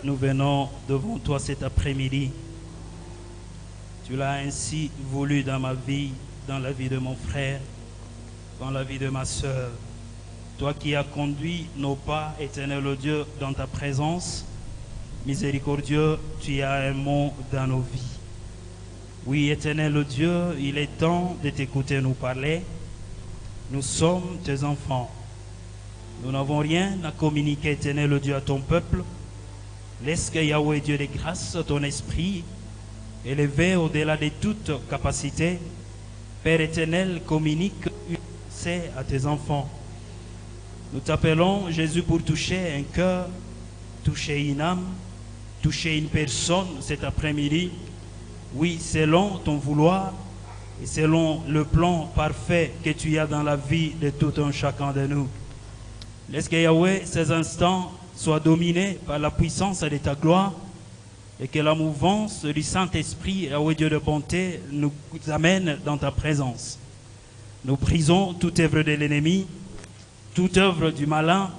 Nous venons devant toi cet après-midi. Tu l'as ainsi voulu dans ma vie, dans la vie de mon frère, dans la vie de ma sœur. Toi qui as conduit nos pas, éternel Dieu, dans ta présence, miséricordieux, tu as un mot dans nos vies. Oui, éternel Dieu, il est temps de t'écouter nous parler. Nous sommes tes enfants. Nous n'avons rien à communiquer, éternel Dieu, à ton peuple. Laisse que Yahweh, Dieu de grâce, ton esprit, élevé au-delà de toute capacité, Père éternel, communique à tes enfants. Nous t'appelons, Jésus, pour toucher un cœur, toucher une âme, toucher une personne cet après-midi. Oui, selon ton vouloir et selon le plan parfait que tu as dans la vie de tout un chacun de nous. Laisse que Yahweh, ces instants, soient dominés par la puissance de ta gloire et que la mouvance du Saint-Esprit, Yahweh Dieu de bonté, nous amène dans ta présence. Nous brisons toute œuvre de l'ennemi, toute œuvre du malin,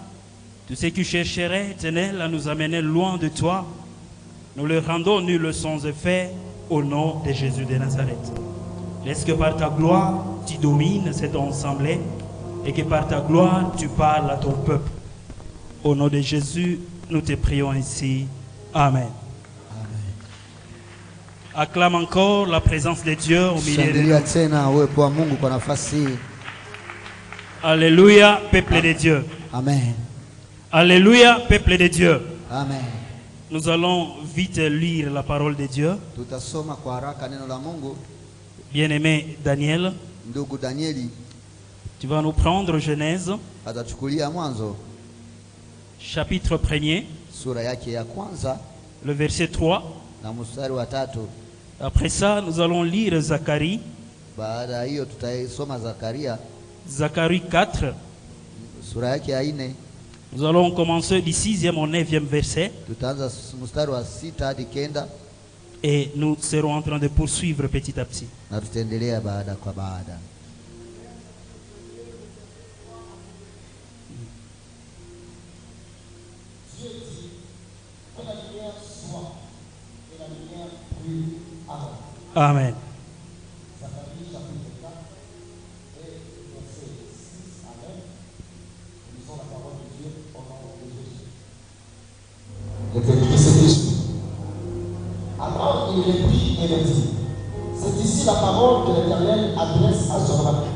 tout ce qui chercherait, éternel, à nous amener loin de toi. Nous le rendons nul sans effet au nom de Jésus de Nazareth. Laisse que par ta gloire, tu domines cette assemblée et que par ta gloire, tu parles à ton peuple. Au nom de Jésus, nous te prions ici. Amen. Acclame encore la présence de Dieu au milieu de nous. Alléluia, peuple de Dieu. Amen. Alléluia, peuple de Dieu. Amen. Nous allons vite lire la parole de Dieu. Bien-aimé Daniel, tu vas nous prendre Genèse, chapitre 1er, le verset 3. Après ça, nous allons lire Zacharie. Zacharie 4. Nous allons commencer du 6e au 9e verset. Et nous serons en train de poursuivre petit à petit. Amen. Alors il réprit et me dit, c'est ici la parole que l'Éternel adresse à Zorobabel.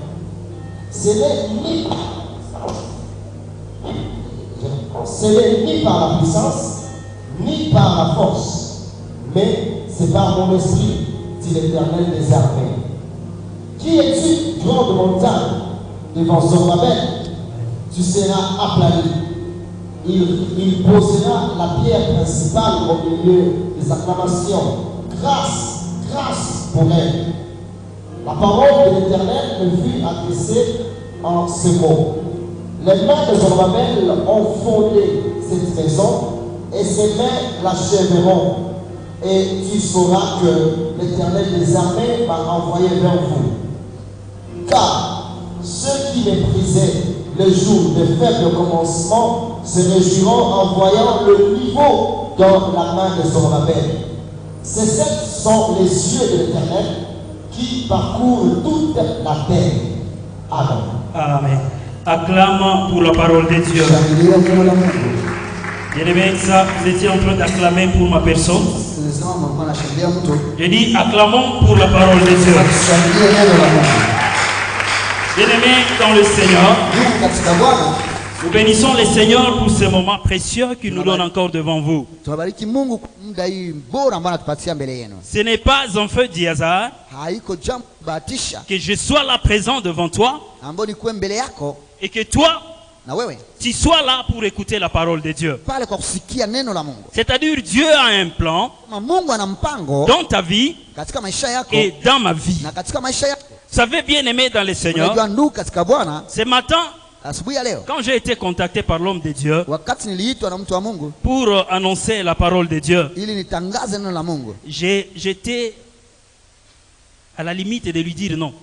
Ce n'est ni par la puissance, ni par la force, mais c'est par mon esprit, dit l'Éternel des armées. Qui es-tu, grande montagne, devant Zorobabel? Tu seras aplani. Il posera la pierre principale au milieu des acclamations. Grâce, grâce pour elle. La parole de l'Éternel me fut adressée en ces mots. Les mains de Zorobabel ont fondé cette maison et ses mains l'achèveront. Et tu sauras que l'Éternel des armées m'a envoyé vers vous. Car ceux qui méprisaient les jours de faible commencement se réjouiront en voyant le niveau dans la main de Zorobabel. Ces sept sont les yeux de l'Éternel qui parcourent toute la terre. Amen. Amen. Acclame pour la parole de Dieu. Bien-aimé, ça, vous étiez en train d'acclamer pour ma personne. Je dis acclamons pour la parole de Dieu. Bien-aimé dans le Seigneur, nous bénissons le Seigneur pour ce moment précieux qu'il nous donne encore devant vous. Ce n'est pas un feu du hasard que je sois là présent devant toi et que toi, tu sois là pour écouter la parole de Dieu. C'est-à-dire Dieu a un plan dans ta vie et dans ma vie. Vous savez, bien aimé dans le Seigneur, ce matin, quand j'ai été contacté par l'homme de Dieu pour annoncer la parole de Dieu, j'étais à la limite de lui dire non.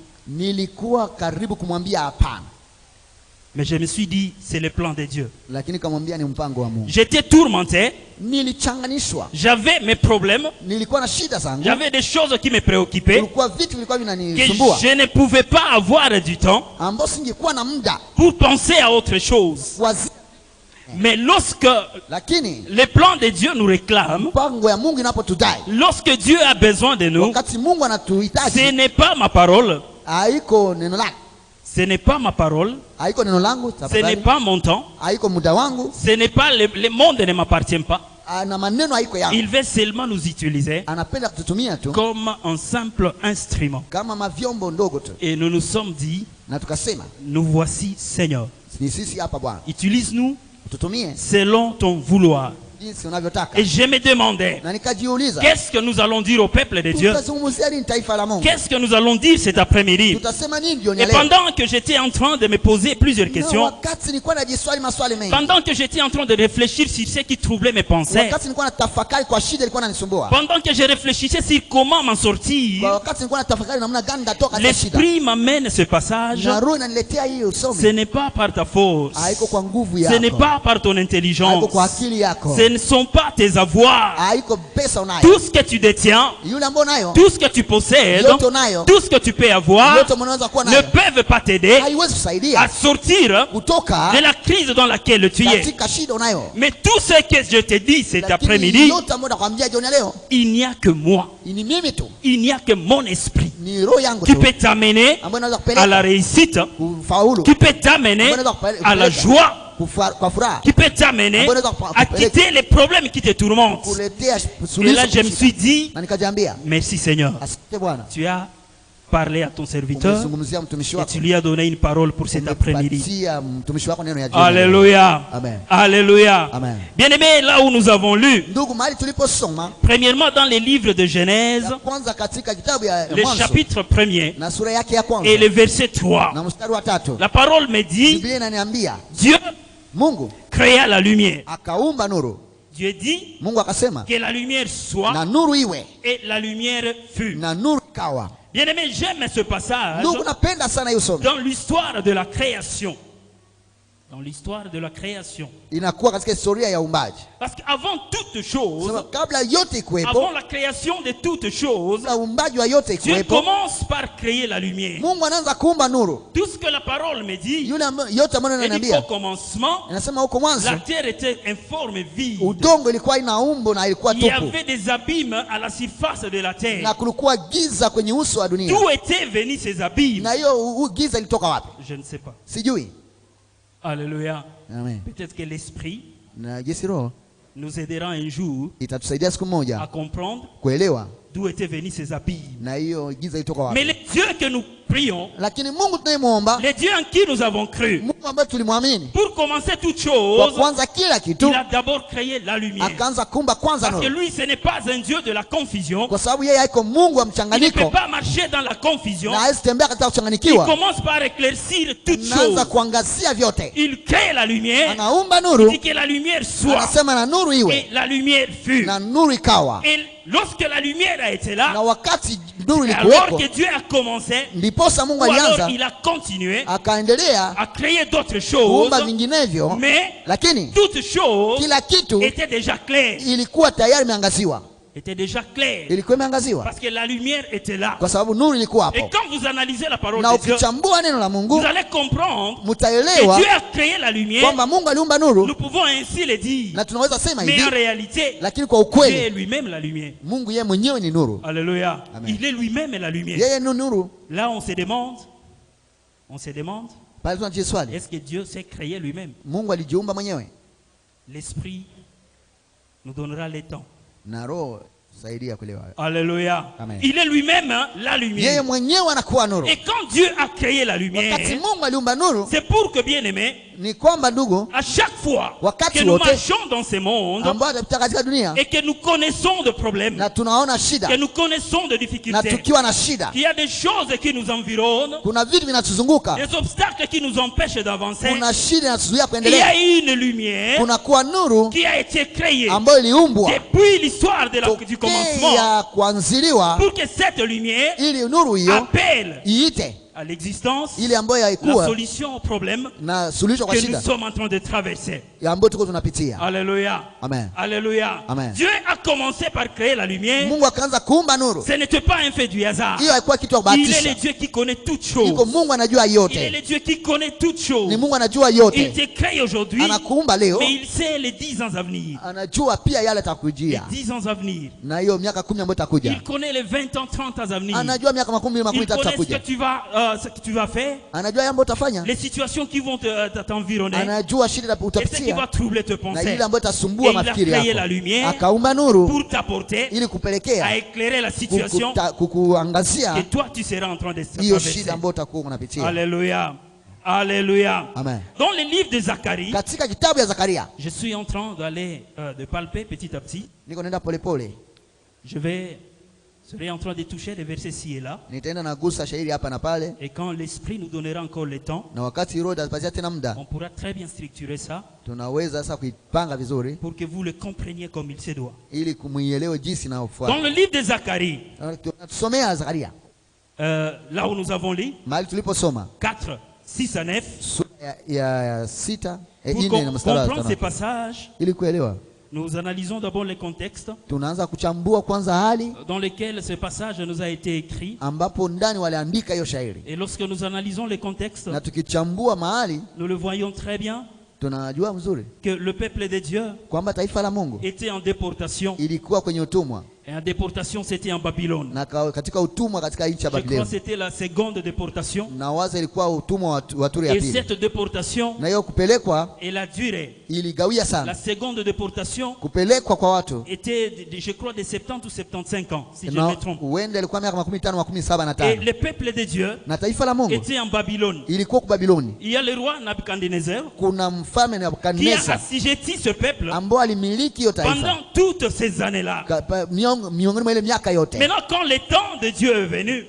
Mais je me suis dit, c'est le plan de Dieu. lakini kamwambia ni mpango wa Mungu. J'étais tourmenté. Nilichanganishwa, J'avais mes problèmes. nilikuwa na shida zangu, J'avais des choses qui me préoccupaient. kulikuwa vitu vilikuwa Que vinanisumbua je ne pouvais pas avoir du temps ambao singekuwa na muda pour penser à autre chose. wazi. Mais lorsque Lakini le plan de Dieu nous réclame, mpango ya Mungu inapotudai, lorsque Dieu a besoin de nous, wakati Mungu ce anatuhitaji, n'est pas ma parole, haiko neno lako, ce n'est pas ma parole, haiko neno langu, ce n'est tafadhali, pas mon temps, haiko muda wangu, ce n'est pas le monde ne m'appartient pas. na maneno haiko yangu. Il veut seulement nous utiliser Anapenda kututumia tu comme un simple instrument. kama mavyombo ndogo tu, Et nous nous sommes dit, na tukasema nous voici Seigneur, ni sisi hapa Bwana, utilise-nous ututumie selon ton vouloir. jinsi unavyotaka. Et je me demandais, Na nikajiuliza, qu'est-ce que nous allons dire au peuple de Dieu? tutazungumzia nini taifa la Mungu? Qu'est-ce que nous allons dire cet après-midi? Tutasema nini jioni Et ya leo? pendant que j'étais en train de me poser plusieurs Na questions, wakati nilikuwa najiswali maswali mengi, pendant que j'étais en train de réfléchir sur ce qui troublait mes pensées, wakati nilikuwa natafakari kwa shida ilikuwa inanisumbua, pendant que je réfléchissais sur comment m'en kwa sortir, wakati nilikuwa natafakari namna gani ndatoka katika shida, l'Esprit m'amène ce passage. na roho inaniletea hiyo Ce usomi. n'est pas par ta force, Haiko kwa nguvu ce n'est yako, pas par ton haiko intelligence, kwa akili yako, ce ne sont pas tes avoirs. haiko pesa unayo, Tout ce que tu détiens, yule ambao unayo, tout ce que tu possèdes, yote unayo, tout ce que tu peux avoir, yote unaweza kuwa ne nayo, peuvent pas t'aider haiwezi à kusaidia sortir kutoka de la crise dans laquelle tu es. katika shida unayo. Mais tout ce que je te dis cet Lakini après-midi, yote ambayo nakwambia jioni ya leo il n'y a que moi, ni mimi tu, il n'y a que mon esprit ni roho yangu qui tu peut t'amener ambayo naweza à la kupeleka réussite, kufaulu, qui peut t'amener à la joie, kwa furaha, qui peut t'amener à quitter les problèmes qui te tourmentent. kuletea Et là, je me suis dit, na nikajiambia, merci Seigneur, asante Bwana, tu as parlé à ton serviteur umezungumzia mtumishi et wako, tu lui as donné une parole pour cet après-midi. umepatia mtumishi wako neno ya jioni. Alléluia. Amen. Alléluia. Amen. Bien-aimés, là où nous avons lu, Ndugu, mahali tuliposoma premièrement dans les livres de Genèse, ya kwanza katika kitabu ya le Mwanzo chapitre 1er na sura yake ya kwanza et le verset 3, na mstari wa 3, la parole me dit, Biblia inaniambia Dieu Mungu créa la lumière. akaumba nuru. Dieu dit Mungu akasema que la lumière soit na nuru iwe, et la lumière fut. na nuru ikawa. Bien-aimés, j'aime ce passage Ndugu, napenda sana hiyo somo, dans l'histoire de la création. Dans l'histoire de la création. inakuwa katika historia ya uumbaji. Parce qu'avant toute chose, Sema kabla yote ikuwepo, avant la création de toutes choses, kabla uumbaji wa yote Dieu ikuwepo, commence par créer la lumière. Mungu anaanza kuumba nuru. Tout ce que la parole me dit, Yule yote ambayo elle dit ananiambia, qu'au commencement, inasema huko mwanzo la terre était informe, vide. udongo ilikuwa ina umbo na ilikuwa Il y tupu, avait des abîmes à la surface de la terre. na kulikuwa giza kwenye uso wa dunia. D'où étaient venus ces abîmes? Na hiyo giza ilitoka wapi? Je ne sais pas. Sijui. Alléluia. Amen. Peut-être que l'Esprit Na jinsi roho nous aidera un jour itatusaidia siku à moja comprendre kuelewa d'où étaient venus ces abîmes. na hiyo giza ilitoka Mais wapi. le Dieu que nous prions, Lakini Mungu tunayemwomba, le Dieu en qui nous avons cru, Mungu ambaye tulimwamini, pour commencer toute kwa chose, kwanza kila kitu il a d'abord créé la lumière. akaanza kuumba kwanza Parce que nuru, lui, ce n'est pas un Dieu de la confusion. kwa sababu yeye haiko Mungu wa Il ne peut mchanganyiko pas marcher dans la confusion. na hawezi tembea katika Il kuchanganyikiwa. commence par éclaircir toutes Anaanza choses. kuangazia vyote, Il crée la lumière. anaumba Il nuru, dit que la lumière soit. anasema na nuru Et iwe, la lumière fut. na nuru ikawa. Et lorsque la lumière a été Na là, wakati nuru alors ilikuwepo, que Dieu a commencé, ndiposa Mungu ou alors alianza il a continué akaendelea à créer d'autres choses, kuumba vinginevyo, mais lakini toutes choses kila kitu étaient déjà claires. ilikuwa tayari imeangaziwa, Était déjà claires. ilikuwa imeangaziwa Parce que la lumière était là. kwa sababu nuru ilikuwa Et hapo. quand vous analysez la parole Na de Dieu, ukichambua neno la Mungu vous allez comprendre que mtaelewa Dieu a créé la lumière. kwamba Mungu aliumba nuru, Nous pouvons ainsi le dire. na tunaweza sema Mais en hivi, réalité, lakini kwa Dieu est ukweli lui-même la lumière. Mungu yeye mwenyewe ni nuru. Alléluia. Amen. Il est lui-même la lumière. Yeye ni nuru. Là, on se demande, Pale tunajiswali, est-ce que Dieu s'est créé lui-même? Mungu alijiumba mwenyewe? L'Esprit nous donnera le temps. Na roho saidia kuelewa. Alléluia. Amen. Il est lui-même la Yeye lumière. mwenyewe anakuwa nuru. Et quand Dieu a créé la lumière, Wakati Mungu aliumba nuru, c'est pour que, bien aimé, ni kwamba ndugu, à chaque fois Wakati que nous wote marchons dans ce monde ambao tunapita katika dunia et que nous connaissons de problèmes, na tunaona shida que nous connaissons de na difficultés, tukiwa na shida, qu'il y a des choses qui nous environnent, kuna vitu vinatuzunguka, des obstacles qui nous empêchent d'avancer, kuna shida inatuzuia il y kuendelea, a une lumière kuna kuwa nuru qui a été créée ambayo iliumbwa depuis l'histoire du commencement tokea kuanziliwa pour que cette lumière ili nuru hiyo appelle à l'existence, ile ambayo la haikuwa solution au problème na suluhisho kwa que nous shida sommes en train de traverser. ambayo tuko tunapitia. Alléluia. Amen. Alléluia. Amen. Dieu a commencé par créer la lumière. Mungu akaanza kuumba nuru. Ce n'était pas un fait du hasard. Hiyo haikuwa kitu ya Il est le kubahatisha. Dieu qui connaît toutes choses. Iko Mungu anajua Il est yote. le Dieu qui connaît toutes choses. Ni Mungu anajua Il yote. te crée aujourd'hui, Anakuumba leo, mais il sait les 10 ans à venir. anajua pia yale Les atakujia. 10 ans à venir. Na hiyo miaka 10 ambayo itakuja. Il connaît les 20 ans, 30 ans à venir. Anajua miaka 10, 20 Il connaît itakuja. ce que tu vas faire, Anajua yale ambayo utafanya. les situations qui vont t'environner, Anajua shida et ce qui utapitia. va troubler tes Na pensées. ile ambayo itasumbua Et il a mafikiri créé la yako. lumière Akaumba nuru pour t'apporter ili à kupelekea éclairer la situation kukuangazia que toi tu seras en train de hiyo traverser. shida ambayo utakuwa unapitia. Alléluia. Alléluia. Amen. Dans le livre de Zacharie, Katika kitabu ya Zakaria, je suis en train d'aller de palper petit à petit. niko naenda polepole. Je serai en train de toucher les versets ci et là. Nitaenda nagusa shairi hapa na pale, Et quand l'Esprit nous donnera encore le temps, na wakati Roho atapatia tena muda, on pourra très bien structurer ça tunaweza sasa kuipanga vizuri pour que vous le compreniez comme il se doit. ili kumuielewe jinsi Dans inayofuata. le livre de Zacharie, Tusomea Zakaria là où nous avons lu, mahali tuliposoma 4, 6 à 9, sura ya 6 pour 4 na mstari wa comprendre ces 5. passages, Ili kuelewa, nous analysons d'abord les contextes tunaanza kuchambua kwanza hali dans lesquels ce passage nous a été écrit. ambapo ndani waliandika hiyo shairi, Et lorsque nous analysons les contextes, na tukichambua mahali nous le voyons très bien tunajua mzuri que le peuple de Dieu kwamba taifa la Mungu était en déportation. ilikuwa kwenye utumwa, Et en déportation, c'était en Babylone. na katika utumwa katika nchi ya Je crois que Babeli, c'était la seconde déportation. na waza ilikuwa utumwa wa turi ya Et pili, cette déportation, na hiyo kupelekwa elle a duré. iligawia La sana. seconde déportation Kupelekwa kwa watu était, je crois, de 70 ou 75 ans, si je na me trompe. huenda ilikuwa miaka 15 au 17 Et le peuple de Dieu na taifa la Mungu était en Babylone. ilikuwa kwa Babiloni. Il y a le roi Nabucodonosor Kuna mfalme qui a Nebukadneza assujetti ce peuple ambao alimiliki hiyo taifa pendant toutes ces années-là. miongoni mwa ile miaka yote. Maintenant, quand le temps de Dieu est venu,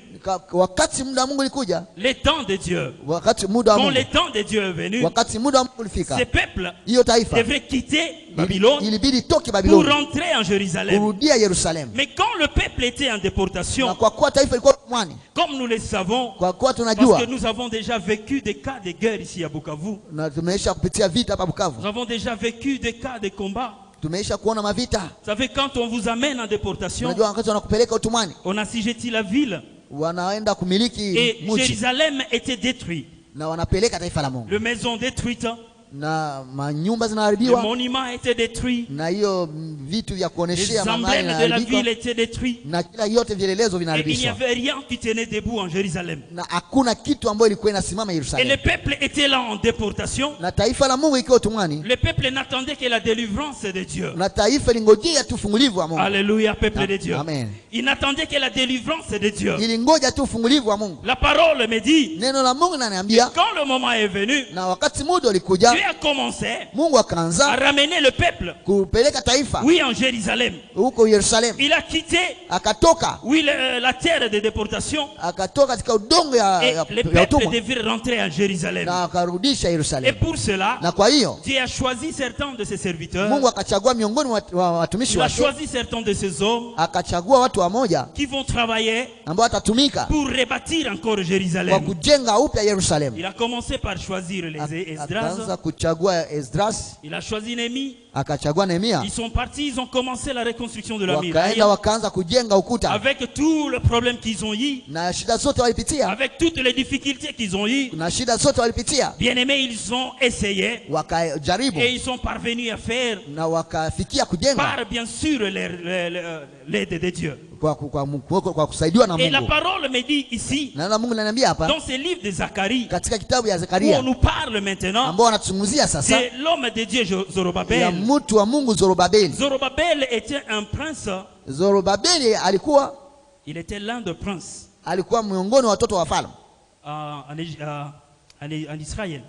Wakati muda wa Mungu ulikuja, le temps de Dieu, wakati muda wa quand Mungu, le temps de Dieu est venu, wakati muda wa Mungu ulifika, ce peuple hiyo taifa devrait quitter Babylone ilibidi toke pour Babiloni rentrer en Jérusalem. kurudia Yerusalemu. Mais quand le peuple était en Na déportation, kwa kuwa taifa ilikuwa utumwani, comme nous le savons, kwa kuwa parce tunajua que nous avons déjà vécu des cas de guerre ici à Bukavu, na tumeisha kupitia vita hapa nous Bukavu, avons déjà vécu des cas de combat. tumeisha kuona mavita. Vous savez, quand on vous amène en déportation, Unajua wakati wanakupeleka utumwani, on assujettit la ville wanaenda kumiliki et mji Jérusalem était détruit. na wanapeleka taifa la Mungu, Les maisons détruites, na manyumba les zinaharibiwa, monuments étaient détruits, na hiyo vitu vya les kuoneshea mali emblèmes de la inaharibika, ville étaient détruits. na kila yote vielelezo Et il n'y vinaharibishwa, avait rien qui tenait debout en Jérusalem. na hakuna kitu ambayo ilikuwa inasimama Et le Yerusalemu. peuple était là en déportation. Na taifa la Mungu ikiwa utumwani, Le peuple n'attendait que la délivrance de Dieu. na taifa lingojea tu ufungulivu wa Mungu. Alléluia, peuple de Dieu. Amen. Il n'attendait que la délivrance de Dieu. Ilingoja tu ufungulivu wa Mungu. La parole me dit, Neno la Mungu linaniambia, quand le moment est venu, na wakati muda ulikuja, Dieu a commencé Mungu à akaanza ramener le peuple, kupeleka taifa oui, en Jérusalem. huko Yerusalemu. Il a quitté, Akatoka oui, la terre de déportation, akatoka katika udongo et ya le peuple utumwa devait rentrer en Jérusalem. na akarudisha Et Yerusalemu. pour cela, Na kwa hiyo Dieu a choisi certains de ses serviteurs, Mungu akachagua miongoni wa watumishi il a wake, choisi certains de ses hommes akachagua watu wamoja qui vont travailler ambao watatumika pour rebâtir encore kwa Jérusalem. kujenga upya Yerusalemu. Il a commencé par choisir les Esdras, Akaanza kuchagua Esdras, il a choisi Néhémie. akachagua Nehemia, Ils sont partis, ils ont commencé la reconstruction de la muraille wakaenda wakaanza kujenga ukuta, avec tout le problème qu'ils ont eu, na shida zote walipitia, avec toutes les difficultés qu'ils ont eues. na shida zote walipitia, Bien aimés, ils ont essayé wakajaribu et ils sont parvenus à faire na wakafikia kujenga par bien sûr l'aide de Dieu. kwa kusaidiwa na Et la Mungu. parole me dit ici, Na la Mungu ananiambia hapa dans ce livre de Zacharie, katika kitabu ya où Zekaria on nous parle maintenant ambao wanatuzungumzia sasa de l'homme de Dieu ya Zorobabel. mtu wa Mungu Zorobabeli. Zorobabel était un prince, Zorobabeli il était l'un des princes alikuwa miongoni wa watoto wa wafalme en Israël.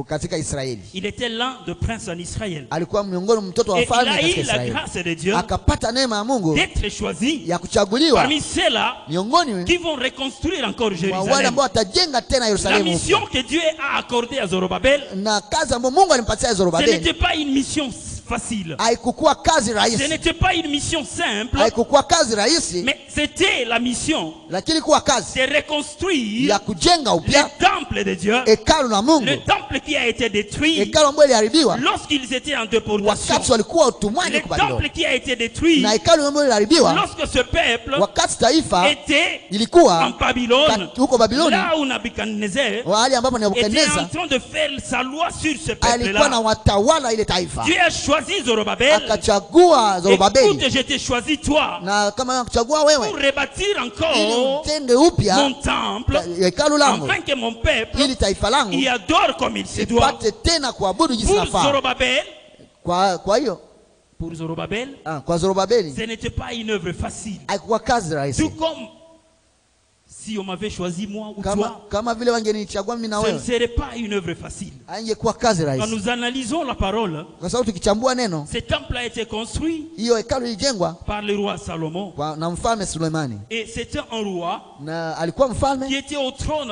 katika Israeli. Il était l'un des princes en Israël. Alikuwa miongoni mtoto wa Et il wafalme a katika eu la Israeli. grâce de Dieu Akapata neema ya Mungu d'être choisi ya kuchaguliwa parmi ceux-là miongoni qui vont reconstruire encore mwa wale Jérusalem. ambao watajenga tena La Yerusalemu. mission que Dieu a accordée à Zorobabel, Na kazi ambayo Mungu alimpatia ce Zorobabeli n'était pas une mission facile. haikukuwa kazi Ce rahisi, n'était pas une mission simple, haikukuwa kazi rahisi, mais c'était la mission lakini kuwa kazi de reconstruire ya kujenga le upya temple de Dieu, hekalu la Mungu, le temple qui a été détruit hekalu ambayo iliharibiwa lorsqu'ils étaient en déportation, wakati walikuwa utumwani le kwa temple Babiloni, qui a été détruit na hekalu ambayo iliharibiwa lorsque ce peuple wakati taifa était en ilikuwa Babylone, huko Babiloni, là où Nabuchodonosor mahali ambapo était en Nebukadneza train de faire sa loi sur ce alikuwa na peuple-là. watawala ile taifa, Dieu a choisi Zorobabel. akachagua Écoute, Zorobabeli, je t'ai choisi toi na kama kuchagua pour wewe rebâtir ili encore utenge upya mon temple, hekalu langu, afin que mon peuple ili taifa langu y adore comme il se doit. ipate tena kuabudu jinsi Pour nafaa. Zorobabel, Kwa hiyo pour Zorobabel, kwa Zorobabeli ce n'était pas une œuvre facile. haikuwa kazi Tout rahisi, comme si on m'avait choisi moi ou kama toi, kama vile wangenichagua mimi na ce ne wewe, serait pas une œuvre facile. haingekuwa kazi Quand rahisi, nous analysons la parole, kwa sababu tukichambua neno, ce temple a été construit hiyo hekalu ilijengwa par le roi Salomon. na mfalme Sulemani, Et c'était un roi na alikuwa qui mfalme était au trône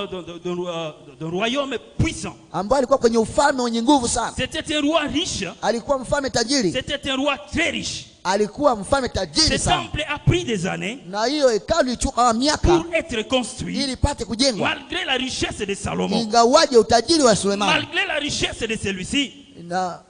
d'un royaume puissant. ambaye alikuwa kwenye ufalme wenye nguvu sana, C'était un roi riche. alikuwa mfalme tajiri, C'était un roi très riche. alikuwa mfalme tajiri Ce sana, temple a pris des années na hiyo hekalu ilichukua miaka pour être construit, ili ipate kujengwa, malgré la richesse de Salomon, ingawaje utajiri wa Sulemani, malgré la richesse de celui-ci, na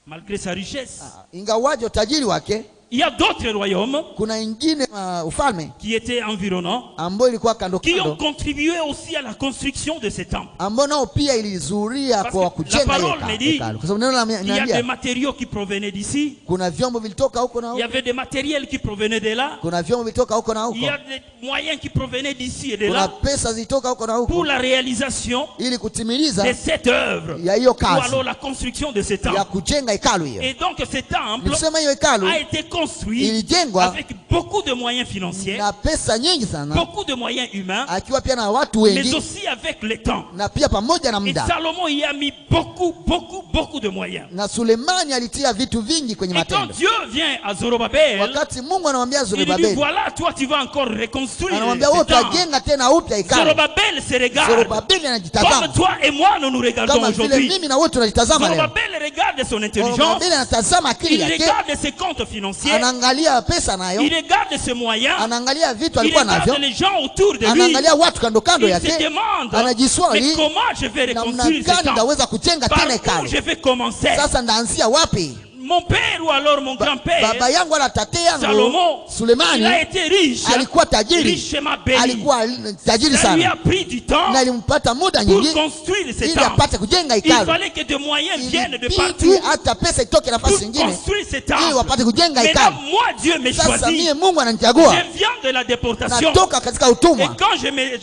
malgré sa richesse. ingawaje utajiri wake, Il y a d'autres royaumes kuna ingine ufalme qui étaient environnants, ambao ilikuwa kando qui ont kando, contribué aussi à la construction de ce temple. ambao nao pia ilizuria Parce kwa que kujenga la hiyo parole me dit, hekalu, kwa sababu neno Il y a des linaniambia matériaux qui provenaient d'ici, kuna vyombo vilitoka huko na il y huko, avait des matériels qui provenaient de là, kuna vyombo vilitoka huko na il y huko, a des moyens qui provenaient d'ici et de kuna là pesa zilitoka huko na pour huko la réalisation ili kutimiliza de cette œuvre, ya hiyo ou kazi alors la construction de ce ya temple. kujenga hekalu hiyo. Et donc ce temple Nikusema hiyo hekalu a été construit ilijengwa avec beaucoup de moyens financiers, na pesa nyingi sana, beaucoup de moyens humains, akiwa pia na watu mais wengi, aussi avec le temps. na pia pamoja na Et muda. Salomon y a mis beaucoup de moyens. Na Sulemani alitia vitu vingi kwenye Et quand matendo. Dieu vient à Zorobabel, Wakati Mungu anamwambia il lui dit, Zorobabeli, voilà, toi tu vas encore reconstruire anamwambia wewe ce temple. utajenga tena upya hekalu. Zorobabel se regarde Zorobabeli comme anajitazama toi et moi nous nous regardons kama vile aujourd'hui. mimi na wewe tunajitazama leo. Zorobabel regarde son intelligence, Zorobabeli anatazama akili il yake, regarde ses comptes financiers, anaangalia pesa il nayo, regarde ses moyens, anaangalia vitu il alikuwa regarde navyo, les gens autour de lui. anaangalia watu kando kando Il yake, se demande, mais anajiswali comment je vais namna reconstruire ce gani temple? ndaweza kujenga Par tena où hekalu. je vais commencer? Sasa ndaanzia wapi? Mon père ou alors mon grand-père, Baba yangu wala tate yangu Salomon, il a Sulemani été riche, alikuwa tajiri, richement béni. alikuwa tajiri Ça lui sana, a pris du temps na ilimpata muda pour nyingi construire ce ili temple. apate kujenga Il hekalu. fallait que des moyens viennent de Ilibidi partout hata pesa itoke nafasi pour nyingine construire ce ili temple. wapate kujenga Maintenant, hekalu. moi, Dieu me Sasa choisit. mie Mungu ananichagua, Je viens de la déportation. natoka katika Et utumwa, quand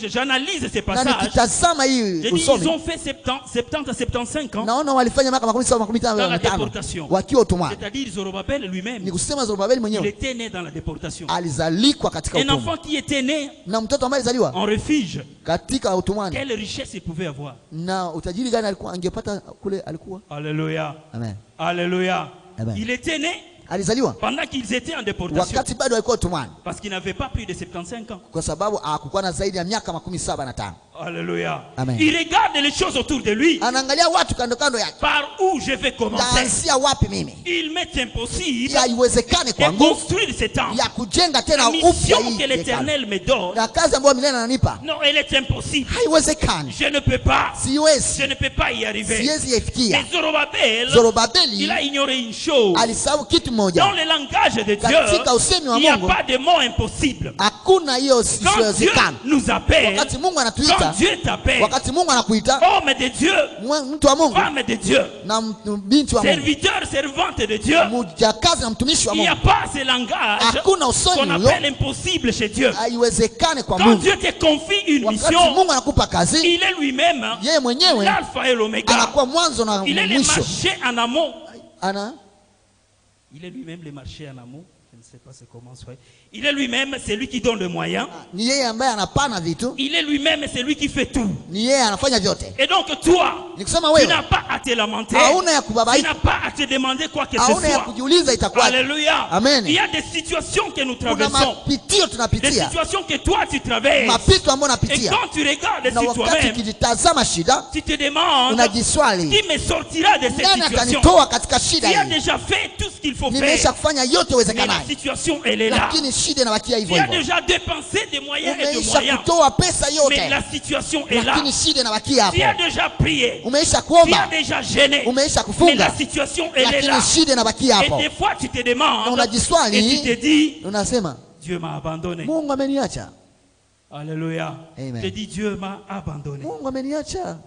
j'analyse ces na passages, nikitazama hii je dis, ils usomi ont fait 70 à 75 ans, naona walifanya miaka 75 dans la déportation. wakiwa utumwani. C'est-à-dire Zorobabel lui-même, Ni kusema Zorobabeli il mwenyewe était né dans la déportation. alizalikwa katika Un utumwa, enfant qui était né na mtoto ambaye alizaliwa en refuge, katika utumwani, quelle richesse il pouvait avoir. na utajiri gani alikuwa angepata kule alikuwa. Alléluia. Amen. Alléluia. Amen. Il était né Alizaliwa pendant qu'ils étaient en déportation, wakati bado alikuwa utumwani, parce qu'il n'avait pas plus de 75 ans. kwa sababu hakukuwa na zaidi ya miaka 75. Alléluia. Amen. Il regarde les choses autour de lui. Anaangalia watu kando kando yake, Par où je vais commencer? taanzia wapi mimi? Il m'est impossible Haiwezekani de kwangu construire ce temple. ya kujenga tena La upya mission hii que hekalu, l'Éternel me donne, na kazi ambayo milele ananipa non, elle est impossible. haiwezekani, Je ne peux pas. Je siwezi, ne peux pas y arriver. siwezi Mais yafikia. Zorobabel, il Zorobabeli a ignoré une chose. alisahau kitu Dans moja, le langage de katika Dieu, usemi wa il n'y a Mungu pas de mot impossible. hakuna hiyo Quand Dieu isiyowezekana. nous appelle, Wakati Mungu quand anatuita, Dieu t'appelle, wakati Mungu anakuita, homme de Dieu, mtu wa Mungu femme de Dieu, na binti wa Mungu, serviteur, servante de Dieu, mjakazi na mtumishi wa il n'y a Mungu, pas ce langage hakuna usemi qu'on huyo, appelle impossible chez Dieu. haiwezekani kwa Quand Mungu. Dieu te confie une Wakati mission, Mungu anakupa kazi, il est lui-même yeye mwenyewe l'alpha et l'oméga. anakuwa mwanzo na Il est le mwisho. marché en amont. Ana Il est lui-même le marché en amont Je ne sais pas c'est comment soit. Il est lui-même, c'est lui qui donne le moyen. Ni yeye ambaye anapana vitu. Il est lui-même, c'est lui qui fait tout. Ni yeye anafanya vyote. Et donc toi, Nikisema tu wewe n'as pas à te lamenter. hauna ya Tu kubabaika, n'as pas à te demander quoi que ce hauna ya soit. kujiuliza itakuwa. Alléluia. Amen. Il y a des situations que nous Kuna traversons. mapitio Des tunapitia. situations que toi tu traverses. Mapito ambayo Et unapitia. quand tu regardes Na sur wakati toi-même, ukitazama shida, tu te demandes unajiswali, qui me sortira de cette nani situation. atanitoa katika Tu shida as hii? déjà fait tout ce qu'il faut Nimesha faire. kufanya yote Mais la iwezekanayo, situation, elle est là. lakini shida inabakia hivyo Tu as hivyo. déjà dépensé des moyens et de Umeisha moyens. kutoa pesa Mais yote, la situation est là. lakini shida inabakia Tu as hapo. déjà prié. Umeisha Tu as kuomba, déjà gêné. umeisha Mais kufunga, la situation, elle est là. lakini shida inabakia Et hapo. des fois, tu te Na demandes unajiswali, et tu te dis, unasema Dieu m'a abandonné. Mungu ameniacha. Alléluia. Amen. Je dis, Dieu m'a abandonné. Mungu ameniacha.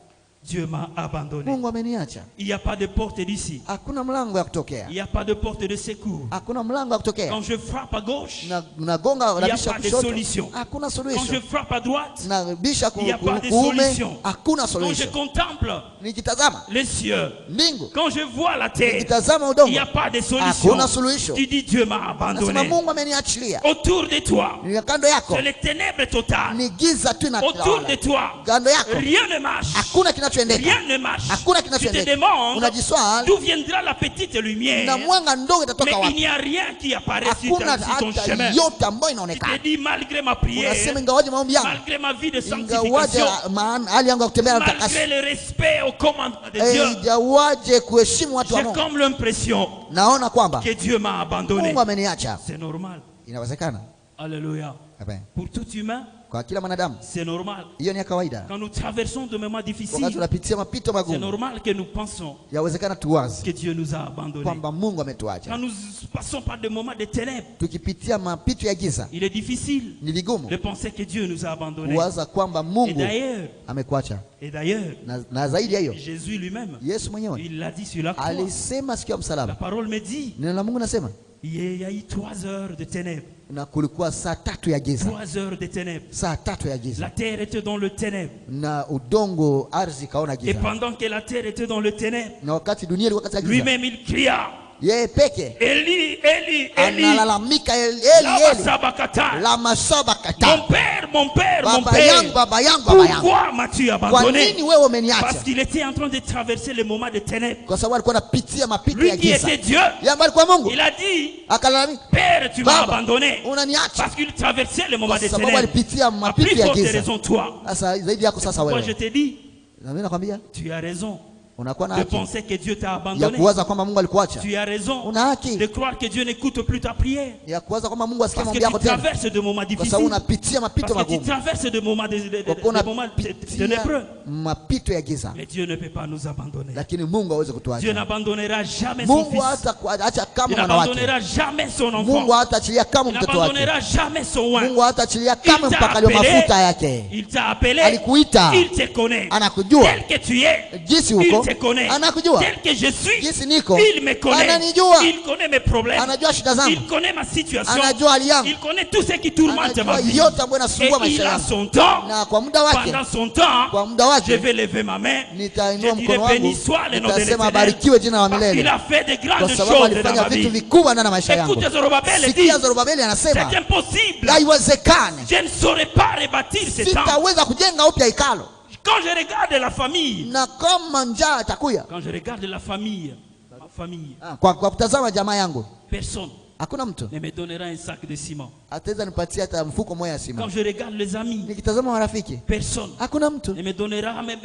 Dieu m'a abandonné. Mungu ameniacha. Il n'y a pas de porte d'ici. Hakuna mlango ya kutokea, Il n'y a pas de porte de secours. hakuna mlango ya kutokea. Quand je frappe à gauche, Nagonga il n'y a nabisha pas de kushoto, solution. hakuna Quand je suluhisho. frappe à droite, Nabisha il n'y a pas de kuume, solution. hakuna Quand je suluhisho. contemple Nikitazama les cieux, mbingu, quand je vois la terre, nikitazama il udongo, n'y a pas de solution. hakuna suluhisho. Tu dis Dieu m'a Nasema abandonné. Mungu ameniachilia. Autour de toi, Ni kando yako c'est les ténèbres totales. ni giza tu Autour de inatawala. toi, Kando yako rien ne marche. hakuna kinachoendeka, Rien ne marche. hakuna Tu te kinachoendeka. demandes Unajiswali d'où viendra la petite lumière. na mwanga ndogo Mais itatoka il wapi? n'y a rien qui apparaît sur Hakuna ton chemin. hata yote ambayo Tu inaonekana. te dis malgré ma prière, Unasema ingawaje maombi yangu, malgré ma vie de ingawaje sanctification, hali yangu ya kutembea na malgré utakasi, le respect au commandement de Dieu, ingawaje kuheshimu watu wa j'ai Mungu, comme l'impression naona kwamba que Dieu m'a abandonné. Mungu ameniacha. C'est normal. Inawezekana. Alléluia. Amen. Pour tout humain, Kwa kila mwanadamu c'est normal. hiyo ni ya kawaida. Quand nous traversons de moments Wakati difficiles, tunapitia mapito c'est magumu, normal que nous pensons yawezekana tuwaze que Dieu nous a abandonnés. kwamba Mungu Quand ametuacha. nous passons par des moments de ténèbres, Tukipitia mapito ya giza, il est difficile ni vigumu de penser que Dieu nous a abandonnés. kuwaza kwamba Et Mungu d'ailleurs, amekuacha. et d'ailleurs, Na zaidi ya hiyo, Jésus lui-même, Yesu mwenyewe il l'a dit sur la croix. alisema siku ya La msalaba, parole me dit, neno la Mungu nasema, il y a eu 3 heures de ténèbres. na kulikuwa saa 3 ya giza, 3 heures de ténèbres. saa 3 ya La giza, terre était dans le ténèbre. na udongo, ardhi kaona Et giza, pendant que la terre était dans le ténèbre, na wakati dunia ilikuwa katika giza, lui-même il cria, yeye peke Eli, Eli, Eli, analalamika, Eli, lama Eli, sabakata. lama sabakata, Mon père, mon père, mon baba yangu, père, baba yangu, baba yangu, pourquoi m'as-tu kwa abandonné? nini wewe umeniacha? Parce qu'il était en train de traverser les moments de ténèbres. Kwa sababu alikuwa anapitia mapito Lui ya qui giza. était Dieu, Yeye ambaye alikuwa Mungu il a dit, akalalamika, Père, tu m'as Baba, abandonné. unaniacha. Parce qu'il traversait les moments Kwa de sababu ténèbres. alipitia À mapito plus ya forte giza. raison, toi. Sasa zaidi yako sasa Moi, je wewe, te dis, na mimi nakwambia tu as raison unakuwa na de haki penser que Dieu t'a ya abandonné. kuwaza kwamba Mungu alikuacha. Tu as raison Una haki de croire que Dieu n'écoute plus ta prière. ya kuwaza kwamba Mungu asikie Parce que maombi yako tu tena, traverses de moments kwa sababu difficiles. unapitia mapito Parce que tu magumu, traverses de moments kwa kuwa de moments unapitia ténébreux. mapito ya giza, Mais Dieu ne peut pas nous abandonner. lakini Mungu hawezi Dieu kutuacha. n'abandonnera jamais son Mungu fils. hata acha Il kama mwana wake. n'abandonnera jamais son Mungu enfant. hataachilia kama Il mtoto wake. n'abandonnera jamais son oin. Mungu hataachilia Il kama t'a mpakaliwa appelé, mafuta yake. il t'a appelé, Alikuita, il te connaît. anakujua Tel que tu es, jinsi il uko, te connaît. anakujua Tel que je suis, jinsi niko, il me connaît. ananijua, Il connaît mes problèmes. anajua shida zangu, Il connaît ma situation. anajua hali yangu, Il connaît tout ce qui tourmente ma anajua vie. yote ambayo Et inasumbua il maisha a yangu, son temps. na kwa muda wake, Pendant son temps, kwa muda je wake vais lever ma main. nitainua Je dirai mkono béni wangu, soit le nom de nitasema l'Éternel. abarikiwe jina la Parce qu'il milele, a fait de kwa grandes sababu choses dans alifanya ma vitu vie. vikubwa ndani ya maisha yangu. Écoute, Zorobabel dit, Sikia, Zorobabeli anasema c'est impossible. haiwezekani, Je ne saurais pas rebâtir ce temple. sitaweza kujenga upya hekalo, Quand je regarde la famille, na kama njaa itakuya. quand je regarde la famille, ma famille, Kwa kutazama jamaa yangu, personne hakuna mtu ne me donnera un sac de ciment. ataweza nipatia hata mfuko moja ya Quand sima. je regarde les amis, Nikitazama marafiki, personne hakuna mtu ne me donnera même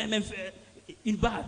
une barre.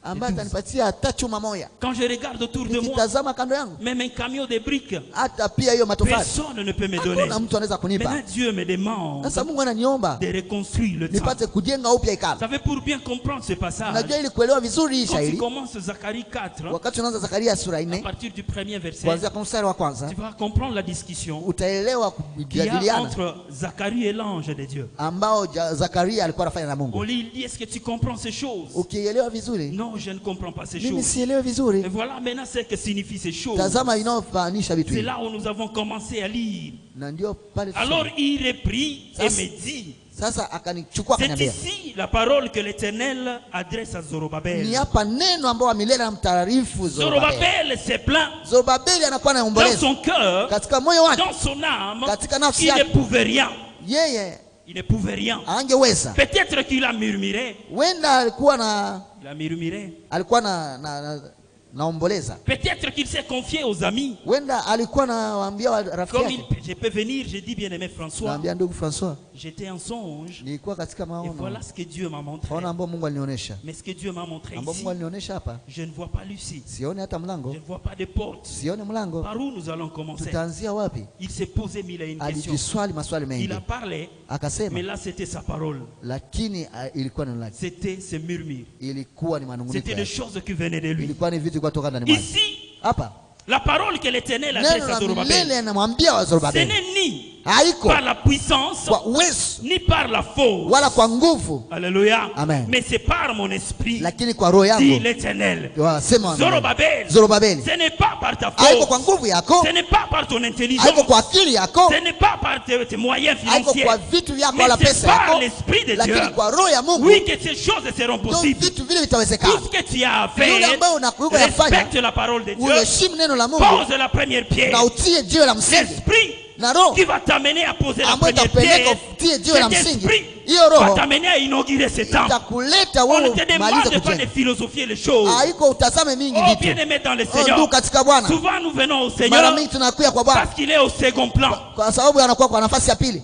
ambaye atanipatia hata chuma moja. Quand je regarde autour de moi, Nikitazama kando yangu, même un camion de briques, hata pia hiyo matofali, personne ne peut me donner. hakuna mtu anaweza kunipa. Maintenant, Dieu me demande Sasa Mungu ananiomba de reconstruire le temple. nipate kujenga upya Vous hekalo. savez, pour bien comprendre ce passage, Najua ili kuelewa vizuri hii quand tu shairi, commences Zacharie 4, wakati unaanza Zakaria sura à 4 partir du premier verset, kuanzia kwa mstari wa kwanza, tu vas comprendre la discussion utaelewa qu'il y a kujadiliana entre Zacharie et l'ange de Dieu. ambao Zakaria alikuwa anafanya na On Mungu. lit, il dit, est-ce que tu comprends ces choses? Ukielewa vizuri, Non, je ne comprends pas ces mimi choses. sielewi Et vizuri. voilà maintenant ce que signifient ces choses. Tazama inayofaanisha vitu C'est hivi, là où nous avons commencé à lire. na ndio pale Alors tusome. il reprit et Ça, me dit, Sasa akanichukua C'est akaniambia, ici la parole que l'Éternel adresse à Zorobabel. ni hapa neno ambao milele anamtaarifu Zorobabeli. Zorobabel s'est plaint Zorobabeli anakuwa na dans ombolezo son cœur, katika moyo wake, dans son âme. katika nafsi Il ne yake. pouvait rien. Yeye Il ne pouvait rien. angeweza. Peut-être qu'il a murmuré. Wenda alikuwa naomboleza. Peut-être qu'il s'est confié aux amis. Wenda alikuwa nawaambia rafiki Comme yake. je peux venir, j'ai dit bien-aimé François. Naambia ndugu François, J'étais en songe. nilikuwa katika Et maono. voilà ce que Dieu m'a montré. Ona ambao Mungu alinionyesha. Mais ce que Dieu m'a montré Ambao ici, Mungu alinionyesha hapa, je ne vois pas Lucie. sioni hata Je mlango. ne vois pas de porte. Sioni mlango. Par où nous allons commencer? Tutaanzia wapi? Il s'est posé mille et une questions. Alijiswali maswali Il mengi. a parlé, mais Akasema, là c'était sa parole. lakini ilikuwa neno lake. C'était ses murmures. Ilikuwa ni manunguniko C'était des yake. choses qui venaient de lui. Ilikuwa ni vitu kutoka ndani mwake. Ici, Hapa la parole que l'Éternel adresse neno à la Zorobabel, milele anamwambia wa ce Zorobabeli, n'est ni haiko par la puissance, kwa uwezo ni par la force. wala kwa nguvu, Alléluia. Amen. Mais c'est par mon esprit, lakini kwa roho dit yangu. l'Éternel. Wasema Zorobabel, Zorobabeli, ce n'est pas par ta haiko kwa force, nguvu yako, ce n'est pas par ton intelligence, haiko kwa akili yako, ce n'est pas par tes moyens haiko financiers, kwa vitu vyako mais wala c'est pesa par yako, l'Esprit de lakini Dieu. kwa roho ya Mungu Oui, que ces choses seront ndio possibles. vitu vile Tout vitawezekana. ce que tu as à Yule faire, ambaye unakuwa yafanya, respecte la parole de Dieu, uheshimu neno la Mungu pose la première pierre. na utie jiwe la msingi, L'esprit na roho qui va t'amener à poser la ambayo première itakupeleka pierre, utie jiwe la cet msingi, esprit hiyo va roho t'amener à inaugurer ce temps. itakuleta On ne wewe te umalize demande pas de kujenga. philosophier les choses. Haiko utazame mingi Oh, vitu. bien-aimé dans le Oh, Seigneur, ndugu katika Bwana, souvent nous venons au mara Seigneur mingi tunakuja kwa Bwana parce qu'il est au second plan. kwa sababu anakuwa kwa nafasi ya pili.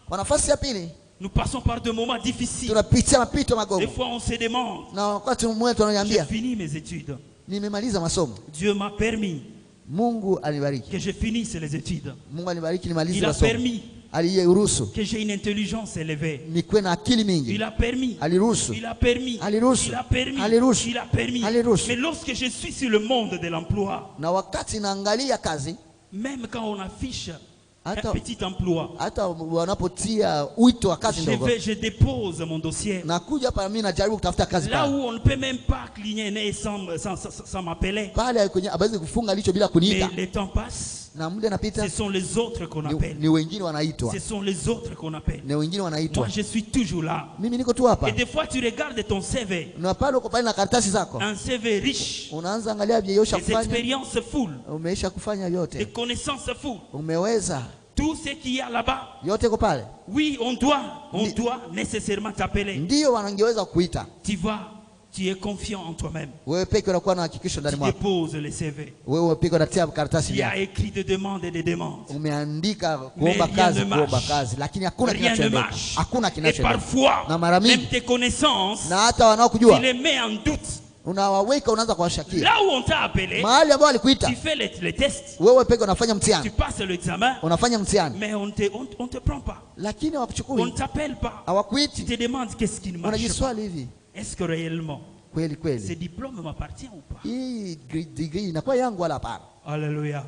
Kwa nafasi ya pili Nous passons par des moments difficiles. tunapitia mapito Des magumu, fois on se demande, na wakati mmoja j'ai tunaniambia fini mes études. nimemaliza masomo, Dieu m'a permis Mungu alibariki, que je finisse les études. Mungu alibariki nimalize Il a masomo, permis aliruhusu que j'ai une intelligence élevée. nikuwe na akili mingi, Il a permis. aliruhusu, Il a permis. aliruhusu, Il a permis. aliruhusu, Il a permis. aliruhusu. Mais lorsque je suis sur le monde de l'emploi, Na wakati naangalia kazi, même quand on affiche un Attends. petit emploi, hata wanapotia wito wa kazi ndogo, je dépose mon dossier. nakuja hapa mimi najaribu kutafuta kazi Là pale où on ne peut même pas cligner un œil sans m'appeler. pale kwenye abawezi kufunga licho bila Mais kuniita, le temps passe. na muda napita, Ce sont les autres qu'on appelle. ni wengine wanaitwa, Ce sont les autres qu'on appelle. ni wengine wanaitwa. Moi, je suis toujours là. Mimi niko tu hapa, Et des fois, tu regardes ton CV. na pale uko pale na karatasi zako, Un CV riche. unaanza angalia vyeosha Des kufanya, expériences full. umeisha kufanya Des yote, connaissances full. umeweza Tout ce qu'il y a là-bas. yote, iko pale, Oui, on doit nécessairement t'appeler. ndio wanangeweza kuita Tu vois, tu es confiant en toi-même. wewe peke, unakuwa na hakikisho Tu ndani mwako, déposes le CV. wewe peke unatia karatasi Tu as yako, écrit des demandes et des demandes. umeandika kuomba Mais rien kazi, ne marche. kuomba kazi, lakini hakuna Rien ne kinachoendelea, marche. hakuna Et kinachoendelea. parfois, Na mara mingi, même tes connaissances, na hata tu wanaokujua les mets en doute. unawaweka, unaanza kuwashakia Là où on t'a appelé, mahali ambao walikuita tu fais les tests, wewe peke, unafanya tu mtihani, passes l'examen, unafanya mtihani, mais on te prend pas. lakini On ne hawakuchukui, t'appelle pas. Tu hawakuiti. te demandes qu'est-ce qui ne marche pas. Unajiswali hivi, Est-ce que réellement, kweli ce kweli diplôme m'appartient ou pas? hii degree inakuwa yangu wala hapana? Alléluia.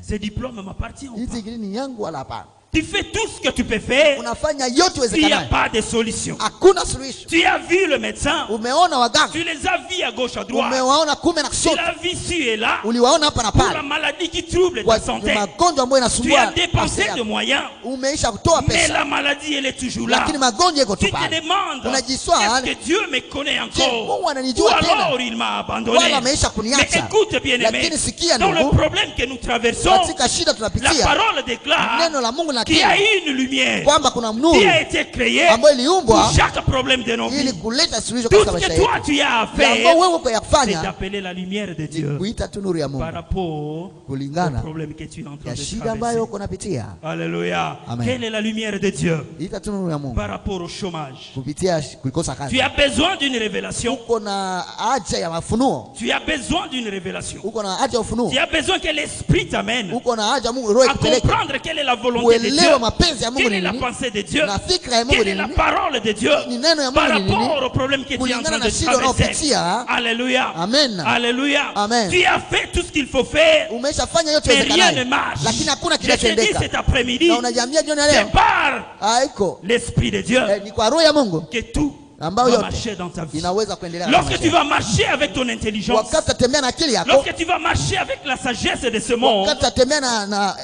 Ce diplôme m'appartient ou Hii pas? degree ni yangu wala hapana? Tu fais tout ce que tu peux faire. Unafanya yote Il n'y a iwezekanayo, pas de solution. hakuna solution. Tu as vu le médecin. Umeona waganga, Tu les as vus à gauche, à droite. umewaona kume na Tu kushoto, l'as vu ici et là. uliwaona hapa na Pour la pale, maladie qui trouble kwa ta santé. magonjwa ambayo Tu as inasumbua afya dépensé yako. de moyens. Umeisha kutoa Mais pesa, la maladie, elle est toujours là. lakini magonjwa iko Tu tu te pale. demandes, Unajiswali, est-ce que Dieu me connaît je, encore? Mungu Ou ananijua alors tena il m'a abandonné. wala ameisha Mais kuniacha? écoute bien aimé, Lakini sikia dans le ndugu, problème que nous traversons, katika shida la tunapitia, parole déclare neno la Mungu qu'il y a linakiri une lumière kwamba kuna qui nuru a été créée ambayo pour iliumbwa chaque problème de nos ili vies. kuleta suluhisho Tout katika ce maisha que yetu. toi tu as à Jambo faire, wewe kwa c'est yafanya d'appeler la lumière de Dieu kuita tu nuru ya par Mungu rapport au kulingana problème que tu es en train ya de shida ambayo traverser. uko napitia. Alléluia. Amen. Quelle est la lumière de Dieu Ita tu nuru ya Mungu par rapport au chômage? kupitia kuikosa Tu kazi. as besoin d'une révélation. Uko na haja ya mafunuo, Tu as besoin d'une révélation. uko na haja ya ufunuo, Tu as besoin que l'Esprit t'amène uko na haja Mungu roho à ikupeleke comprendre quelle est la volonté de Dieu, uelewe mapenzi ya Mungu quelle ni est la nini pensée de Dieu, na fikra ya Mungu quelle ni est la nini, parole de Dieu ni neno ya par Mungu ni nini, rapport au problème que tu es en kulingana train na de shida traverser. unaopitia. Alléluia. Amen. Alléluia. Amen. Tu as fait tout ce qu'il faut faire, Umeshafanya yote mais rien ne iwezekanayo, marche. lakini hakuna Je te dis kinachotendeka, cet après-midi, na unajiambia jioni ya c'est leo par haiko l'Esprit de Dieu ni kwa roho ya Mungu que tout ambayo va yote marcher dans ta vie. inaweza kuendelea. Lorsque tu vas marcher avec ton intelligence, wakati utatembea na akili yako, lorsque tu vas marcher avec la sagesse de ce monde, wakati utatembea na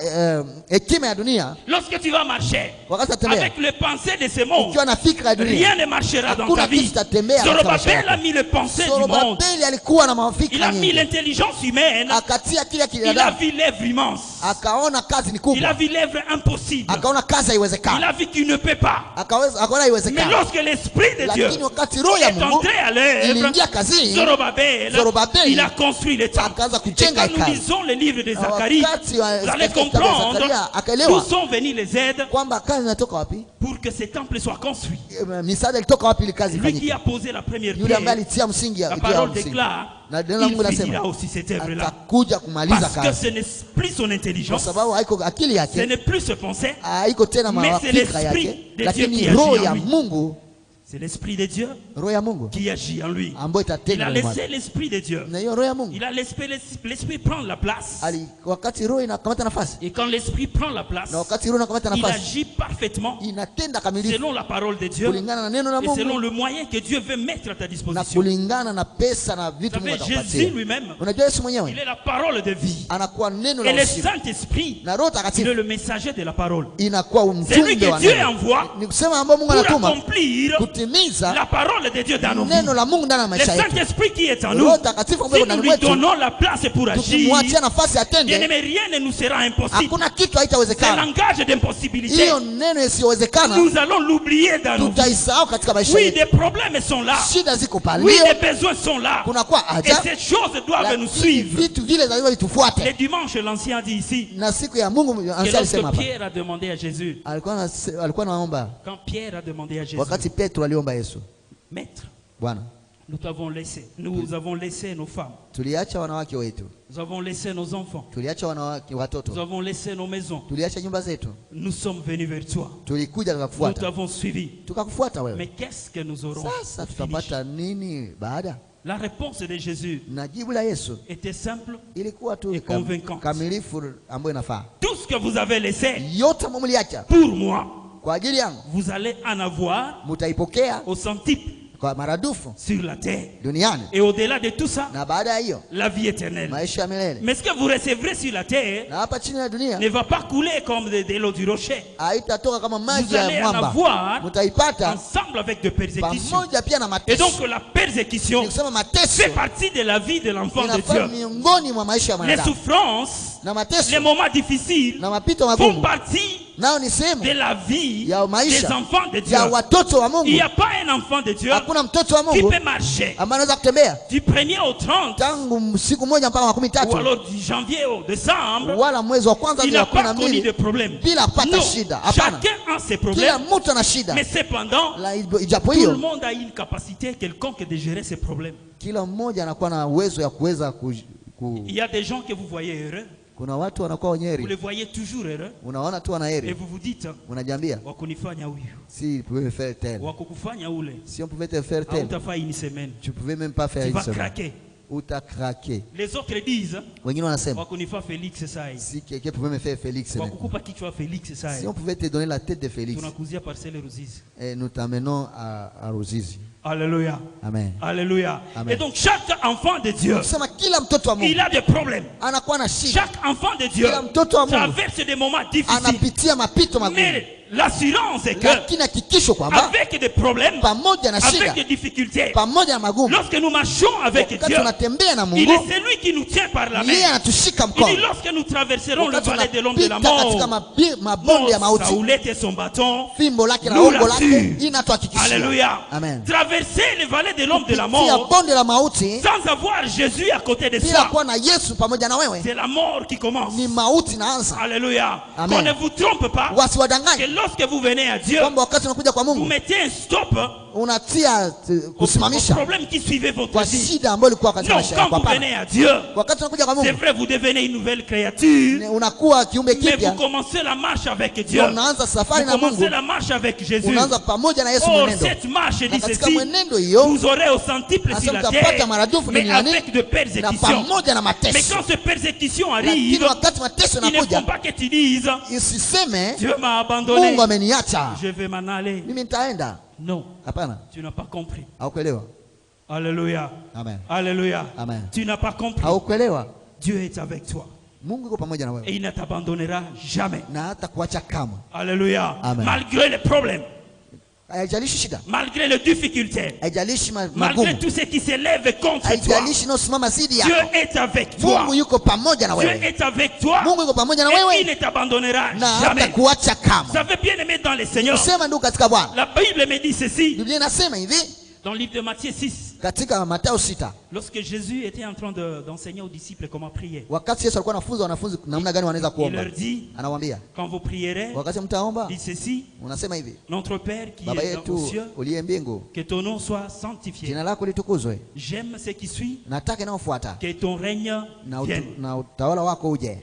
hekima ya dunia, lorsque tu vas marcher wakati utatembea avec les pensées de ce monde, ukiwa na fikra ya dunia, rien ne marchera dans ta vie. Zorobabel a mis les pensées du monde. Zorobabeli alikuwa na Il mafikra a mis nyingi, l'intelligence humaine. akatia kile Il a kidada, vu l'œuvre immense. akaona kazi ni Il a kubwa, vu l'œuvre impossible. akaona kazi Il haiwezekani, a vu qu'il ne peut pas. akaona Mais haiwezekani. lorsque l'Esprit de Dieu Lakini wakati roho ya est Mungu entré à l'œuvre, iliingia kazini, Zorobabel, Zorobabeli il a construit le temple. akaanza Et kujenga quand nous hekalu. lisons le livre de Na Zacharie, wakati wa vous allez kitabu cha comprendre Zakaria, d'où akaelewa sont venues les aides kwamba kazi inatoka wapi, pour que ce temple soit construit. misaada ilitoka wapi ili kazi Lui qui ifanyike. a posé la première Yule ambaye pierre, alitia msingi la ya parole msingi, déclare, na neno la Mungu il finira nasema aussi cette œuvre-là. atakuja kumaliza Parce que kazi, ce n'est plus son kwa intelligence, sababu haiko akili ce yake, n'est plus ses pensées, haiko tena Mais c'est mafikra l'esprit yake, de lakini Dieu qui roho agit en ya lui. Mungu, c'est l'Esprit de Dieu roho ya Mungu qui agit en lui. ambayo Il itatenda a ndani mwake. laissé l'Esprit de Dieu. Na hiyo roho ya Mungu Il a laissé l'Esprit prendre la place. wakati roho inakamata nafasi, Et quand l'Esprit prend la place, na wakati roho inakamata il nafasi, agit parfaitement inatenda kamilifu selon la parole de Dieu kulingana na neno la et selon Mungu le moyen que Dieu veut mettre à ta na disposition. kulingana na pesa na vitu Vous Mungu savez, Jésus atakupatia. lui-même, Unajua Yesu il mwenyewe est la parole de vie. anakuwa neno Et la le uzima, Saint-Esprit, na Roho il est Takatifu le messager de la parole. inakuwa C'est lui mjumbe wa que Dieu neno. envoie Ni kusema ambao Mungu pour anatuma accomplir kutimiza la parole de Dieu dans nos vies. neno la Mungu ndani ya Le maisha yetu. Saint-Esprit qui est en nous, Roho Takatifu ambaye si ndani nous lui mwetu, donnons la place pour agir, tukimwachia nafasi bien atende, aimé, rien ne nous sera impossible. hakuna kitu Ce haitawezekana. langage d'impossibilité, Hiyo neno isiyowezekana nous allons l'oublier dans nos vies. tutaisahau katika maisha Oui, yetu. des problèmes sont là. Shida ziko pale, Oui, ndio les besoins sont là. kunakuwa Et haja, ces choses doivent nous lakini suivre. vitu vile lazima Le vitufuate. dimanche, l'ancien dit ici Na siku ya Mungu que anasema lorsque hapa, Pierre a demandé à Jésus, alikuwa anaomba quand Pierre a demandé à Jésus, wakati Petro aliomba Yesu, Maître, Bwana, nous avons laissé nos femmes, tuliacha wanawake wetu, nous avons laissé nos enfants, tuliacha wanawake nous watoto, avons laissé nos maisons, tuliacha nyumba zetu, nous sommes venus vers toi, tulikuja nous tukakufuata, t'avons suivi. tukakufuata wewe. Mais qu'est-ce que nous aurons Sasa au finish? tutapata nini baada? La réponse de Jésus Na jibu la Yesu était simple. ilikuwa tu Et convaincante. kamilifu ambayo inafaa. Tout ce que vous avez laissé Yote ambayo mliacha pour moi, kwa ajili yangu vous allez en avoir mtaipokea au centuple kwa maradufu sur la terre. duniani, Et au-delà de tout ça, na baada ya hiyo la vie éternelle. maisha ya milele. Mais ce que vous recevrez sur la terre Na hapa chini ya dunia ne va pas couler comme de l'eau du rocher. haitatoka kama maji Vous allez ya en mwamba, avoir mtaipata ensemble avec de persécutions. pamoja pia na Et mateso. donc la persécution Ni kusema mateso fait partie de la vie de l'enfant de inafaa Dieu. miongoni mwa maisha ya Les mwanadamu, souffrances, na les mateso moments difficiles na mapito font magumu partie nao ni sehemu de la vie ya des maisha enfants de Dieu. ya watoto wa Il Mungu. n'y a pas un enfant de Dieu Hakuna mtoto wa qui Mungu peut marcher ambaye anaweza kutembea du 1er au 30 tangu siku moja mpaka ou 13 alors du janvier au décembre. wala mwezi wa kwanza Il hadi n'a wa pas connu de 12 problème. bila apata Non, shida. Hapana, chacun a ses kila problèmes. mtu ana shida, Mais cependant, ijapo tout le hiyo monde a une capacité quelconque de gérer ses problèmes. kila mmoja anakuwa na uwezo ya kuweza Il y a des gens que vous voyez heureux. kuna watu wanakuwa Vous les wenyeri, voyez toujours heureux. unaona tu wana Et heri, vous vous dites, unajiambia wakunifanya huyu, si pouvait faire tel, wakukufanya ule, si on pouvait te faire tel, hautafaa une semaine. tu pouvais même pas faire Tu une vas semaine, craquer. utakrake. Les autres disent, Wengine wanasema wakunifaa Félix sai. si quelqu'un pouvait me faire Félix, Wakukupa kichwa Félix sai. si on pouvait te donner la tête de Félix, Tunakuzia parcelle Ruzizi. et nous t'amenons à Ruzizi. Alléluia. Amen. Alléluia. Amen. Et donc chaque enfant de Dieu, Kusema kila mtoto wa il Mungu a des problèmes. anakuwa na shida, Chaque enfant de Dieu kila mtoto wa Mungu traverse des moments difficiles. anapitia mapito magumu, Mais l'assurance est que lakini hakikisho kwamba avec des problèmes, pamoja na avec shida, des difficultés, pamoja na magumu, lorsque nous marchons avec wakati Dieu, tunatembea na il Mungu, est celui qui nous tient par la yeye main. anatushika Il dit mkono. lorsque nous traverserons le Wakati vallée de l'homme de la tunapita katika mort, mabonde ya mauti, Saoulette et son bâton, fimbo lake na nous umbo lake l'assure. inatuhakikishia. Alléluia. Amen. Traverser le vallée de l'homme de la Kupitia mort bonde la mauti sans avoir Jésus à côté de bila soi, kuwa na Yesu pamoja na wewe, c'est la mort qui commence. ni mauti naanza. Alléluia. Amen. Qu'on ne vous trompe pas, que Wasiwadanganye lorsque vous venez à Dieu, kwamba wakati unakuja kwa vous Mungu mettez un stop unatia au kusimamisha problème qui suivait votre kwa vie. shida ambayo ilikuwa katika Non, maisha quand yako. vous Hapana, venez à Dieu, wakati unakuja kwa c'est Mungu vrai, vous devenez une nouvelle créature, unakuwa kiumbe mais kipya, vous commencez la marche avec Dieu. na unaanza safari Vous na commencez Mungu, la marche avec Jésus. unaanza pamoja na Yesu Or, mwenendo, cette marche na dit katika ceci, mwenendo hiyo vous aurez au centuple sur hasa la mtapata terre, maradufu mais duniani avec de na persécutions. pamoja na Mais mateso. quand ces persécutions Lakini arrivent, wakati mateso il ne faut yanakuja, pas que tu dises, usiseme Dieu m'a abandonné, Mungu ameniacha, je vais m'en aller. mimi nitaenda. Non, Hapana. tu n'as pas compris. Haukuelewa. Alléluia. Amen. Alléluia. Amen. Tu n'as pas compris. Haukuelewa. Dieu est avec toi. Mungu yuko pamoja na Et wewe. il ne t'abandonnera jamais. Na hata kuacha kamwe. Alléluia. Amen. Malgré les problèmes, Haijalishi shida. malgré les difficultés, Haijalishi malgré magumu. tout ce qui s'élève contre toi, Haijalishi inayosimama zidi Dieu yako. est avec toi. Mungu yuko pamoja na Dieu wewe. est avec toi. Mungu yuko pamoja na Et il wewe. ne t'abandonnera Na hata jamais. kuacha Vous kamwe. savez, bien aimé dans les Seigneurs, Sema ndugu katika Bwana. la Bible me dit ceci, Biblia inasema hivi dans le livre de Matthieu 6, katika Mathayo 6. lorsque Jésus était en train d'enseigner aux disciples comment prier. Wakati Yesu alikuwa anafunza wanafunzi namna gani wanaweza Il kuomba. leur dit, Anawaambia, quand vous prierez, wakati mtaomba, dites ceci, unasema hivi: notre Père qui Baba est aux yetu cieux, uliye mbingu, que ton nom soit sanctifié. jina lako litukuzwe. J'aime ce qui suit, Nataka inayofuata que ton règne vienne. na utawala wako uje.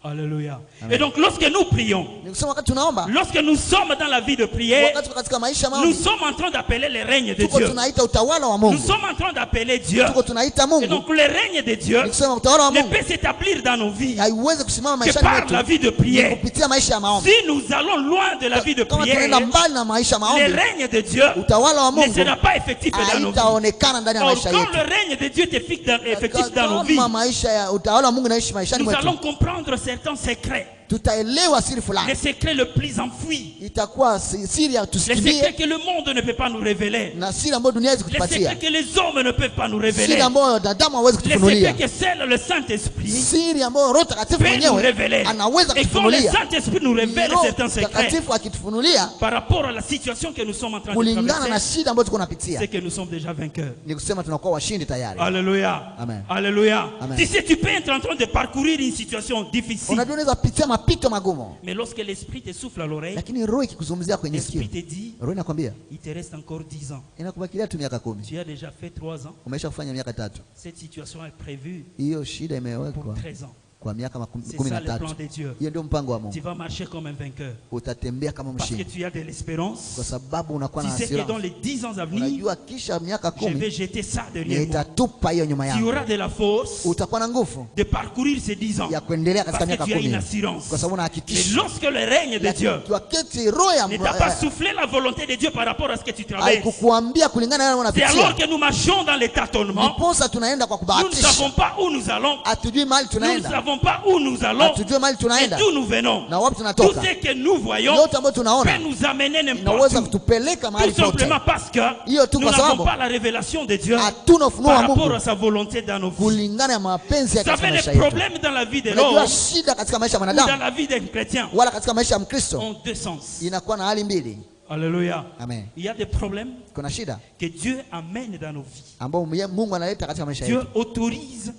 Alléluia. Amen. Et donc lorsque nous prions, Ni kusema wakati tunaomba, lorsque nous sommes dans la vie de prière, wakati katika maisha nous maombi, sommes en train d'appeler le règne de tuko Dieu. tunaita utawala wa Nous Mungu. sommes en train d'appeler Dieu. Tuko tunaita Et Mungu. donc le règne de Dieu Ni kusema utawala wa ne Mungu peut s'établir dans nos vies haiwezi kusimama que maishani par la mwetu vie de prière. kupitia maisha ya maombi. Si nous allons loin de la vie de Kama prière, tunaenda mbali na maisha ya le maombi, règne de Dieu utawala wa ne Mungu sera pas effectif dans nos vies. haitaonekana ndani ya Or, maisha quand yetu. le règne de Dieu est effectif dans nos vies, Kama maisha ya utawala wa Mungu naishi maishani nous allons mwetu, comprendre certains secrets. tutaelewa siri Les fulani. secrets le plus enfouis. Itakuwa siri ya Les tusikimbie secrets que le monde ne peut pas nous révéler. na siri ambayo dunia haiwezi Les secrets kutupatia, que les hommes ne peuvent pas nous révéler. siri ambayo wanadamu hawezi Les kutufunulia, secrets que seul le Saint-Esprit siri ambayo Roho Takatifu peut nous mwenyewe révéler. anaweza Et quand le kutufunulia. Saint-Esprit nous révèle Roho certains secrets Takatifu akitufunulia par rapport à la situation que nous sommes en train de kulingana na traverser, shida ambayo tuko napitia, c'est que nous sommes déjà vainqueurs. ni kusema tunakuwa washindi tayari. Alléluia. Amen. Alléluia. Amen. Tu sais, tu peux être en train de parcourir une situation difficile, Unajua unaweza pitia mapito magumu, mais lorsque l'Esprit te souffle à l'oreille, lakini Roho ikikuzungumzia kwenye sikio, l'Esprit te dit, Roho inakwambia il te reste encore 10 ans. inakubakilia tu miaka 10. Tu as déjà fait 3 ans. Umesha kufanya miaka 3. Cette situation est prévue Hiyo shida pour imewekwa 13 ans. kwa miaka C'est ça le 13. plan de Dieu. Hiyo ndio mpango wa Tu Mungu. vas marcher comme un vainqueur. Utatembea kama Parce que mshindi tu as de l'espérance. kwa sababu unakuwa Tu na sais que dans hasira. les 10 ans à venir, Unajua kisha miaka je vais 10 jeter ça derrière moi. nitatupa hiyo nyuma Tu yangu. auras de la force Utakuwa na nguvu de parcourir ces 10 ans. ya kuendelea katika Parce miaka que tu as une 10 assurance. kwa sababu Mais unahakikisha lorsque le règne de Dieu wakati roho ya ne t'a pas soufflé la volonté de Dieu par rapport à ce que tu traverses, haikukuambia kulingana na yale c'est alors unapitia, que nous marchons dans les tâtonnements. ndiposa tunaenda kwa Nous ne kubahatisha. savons pas où nous allons. Hatujui mahali Nous ne tunaenda, savons pas où nous allons hatujui mahali et tunaenda d'où nous venons. na wapi Tout tunatoka. ce que nous voyons Yote ambayo tunaona peut nous amener n'importe inaweza où. kutupeleka mahali Tout pote. simplement parce que Hiyo tu nous kwa n'avons sababu pas la révélation de Dieu hatuna ufunuo par wa rapport Mungu à sa volonté dans nos vies. kulingana na mapenzi yake Vous katika savez, maisha les yetu. problèmes dans la vie de Unajua l'homme shida katika maisha ya ou dans mwanadamu la vie d'un chrétien wala katika maisha ya Mkristo ont deux sens. inakuwa na hali mbili. Alléluia. Amen. Il y a des problèmes Kuna shida que Dieu amène dans nos vies. ambao Mungu analeta katika maisha Dieu yetu. autorise,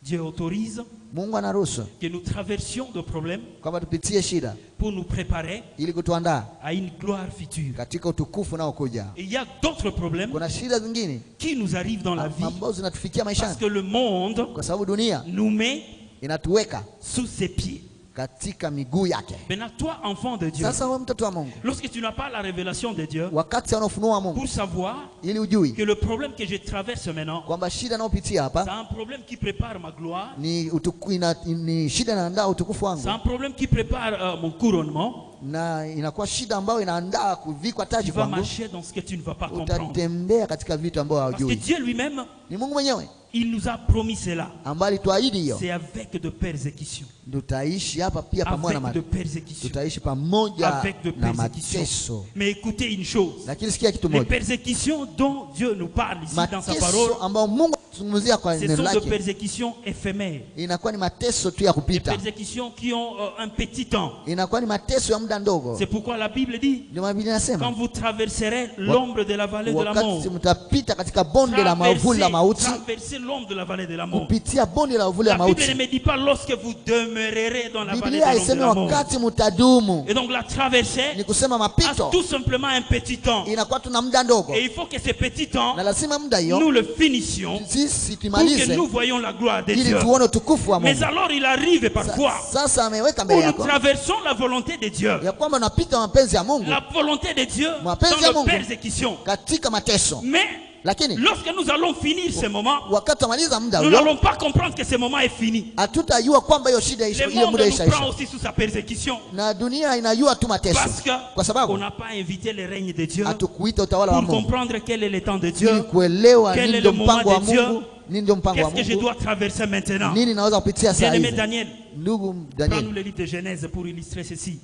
Dieu autorise, Mungu anaruhusu que nous traversions de problèmes kwamba tupitie shida pour nous préparer ili kutuandaa à une gloire future. katika utukufu unaokuja. Et il y a d'autres problèmes Kuna shida zingine qui nous arrivent dans la vie ambazo zinatufikia parce maishani que le monde kwa sababu dunia nous met inatuweka sous ses pieds. katika miguu yake. Maintenant, toi, enfant de Dieu, Sasa wewe mtoto wa Mungu, lorsque tu n'as pas la révélation de Dieu, wakati hauna ufunuo wa Mungu, pour savoir ili ujui que le problème que je traverse maintenant, kwamba shida inayopitia c'est hapa un problème qui prépare ma gloire, ni shida inaandaa utukufu wangu, c'est un problème qui prépare mon couronnement. na inakuwa shida ambayo inaandaa kuvikwa Tu taji vas kwangu. marcher dans ce que tu ne vas pas comprendre. Utatembea katika vitu ambavyo Parce que haujui. Dieu lui-même, Ni Mungu mwenyewe il nous a promis cela. ambaye alituahidi hiyo. C'est avec de persécutions. Tutaishi hapa pia pamoja Avec de na persécutions. tutaishi pamoja Avec de na persécutions. mateso. Mais écoutez une chose. Lakini sikia kitu Les moja, persécutions dont Dieu nous parle ici dans sa parole, mateso ambayo Mungu anazungumzia kwa ce neno sont de lake persécutions éphémères. inakuwa ni mateso tu ya Des kupita, persécutions qui ont un petit temps. inakuwa ni mateso ya muda ndogo. C'est pourquoi la Bible dit, Ndio Biblia quand inasema vous traverserez l'ombre de la vallée de la mort, wakati mtapita katika bonde la mavuli la mauti, traversez l'ombre de la vallée de la mort. kupitia bonde la uvuli La la Bible ne mauti. me dit pas lorsque vous demeurerez dans la vallée de Biblia l'ombre de haisemi la mort. wakati mtadumu, Et donc la traversée ni kusema a mapito tout simplement un petit temps. inakuwa tuna muda ndogo, Et il faut que ce petit temps, na lazima muda nous hiyo le finissions sisi pour que tumalize nous voyions la gloire de ili Dieu. tuone utukufu wa Mais Mungu. alors il arrive parfois Sasa ameweka où mbele nous yako traversons la volonté de Dieu. ya kwamba unapita mapenzi ya Mungu La volonté de Dieu Mapenzi ya dans la Mungu. persécution. katika mateso, Mais Lakini lorsque nous allons finir ce moment, wakati tamaliza muda nous huo, n'allons pas comprendre que ce moment est fini. hatutajua kwamba hiyo shida Le ile monde muda nous prend ishaisha. aussi sous sa persécution. Na dunia inajua tu mateso. Parce Kwa qu'on sababu n'a pas invité le règne de Dieu hatukuita utawala wa pour Mungu. comprendre quel est le temps de Ili Dieu. kuelewa Quel nini est ndio le moment mpango wa de Dieu? Mungu, nini ndio mpango wa Qu'est-ce que je Mungu, dois traverser maintenant? nini naweza kupitia saa Bien-aimé hizi. Daniel, Ndugu prends-nous Daniel, le livre de Genèse pour illustrer ceci.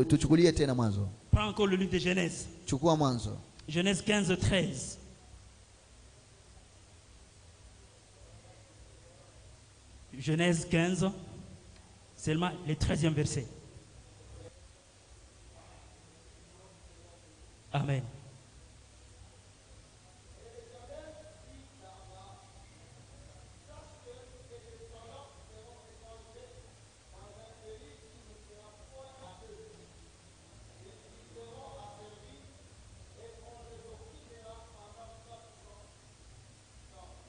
tuchukulie tena Mwanzo. Prends encore le livre de Genèse. Chukua Mwanzo. Genèse 15, 13. Genèse 15, seulement le 13e verset. Amen.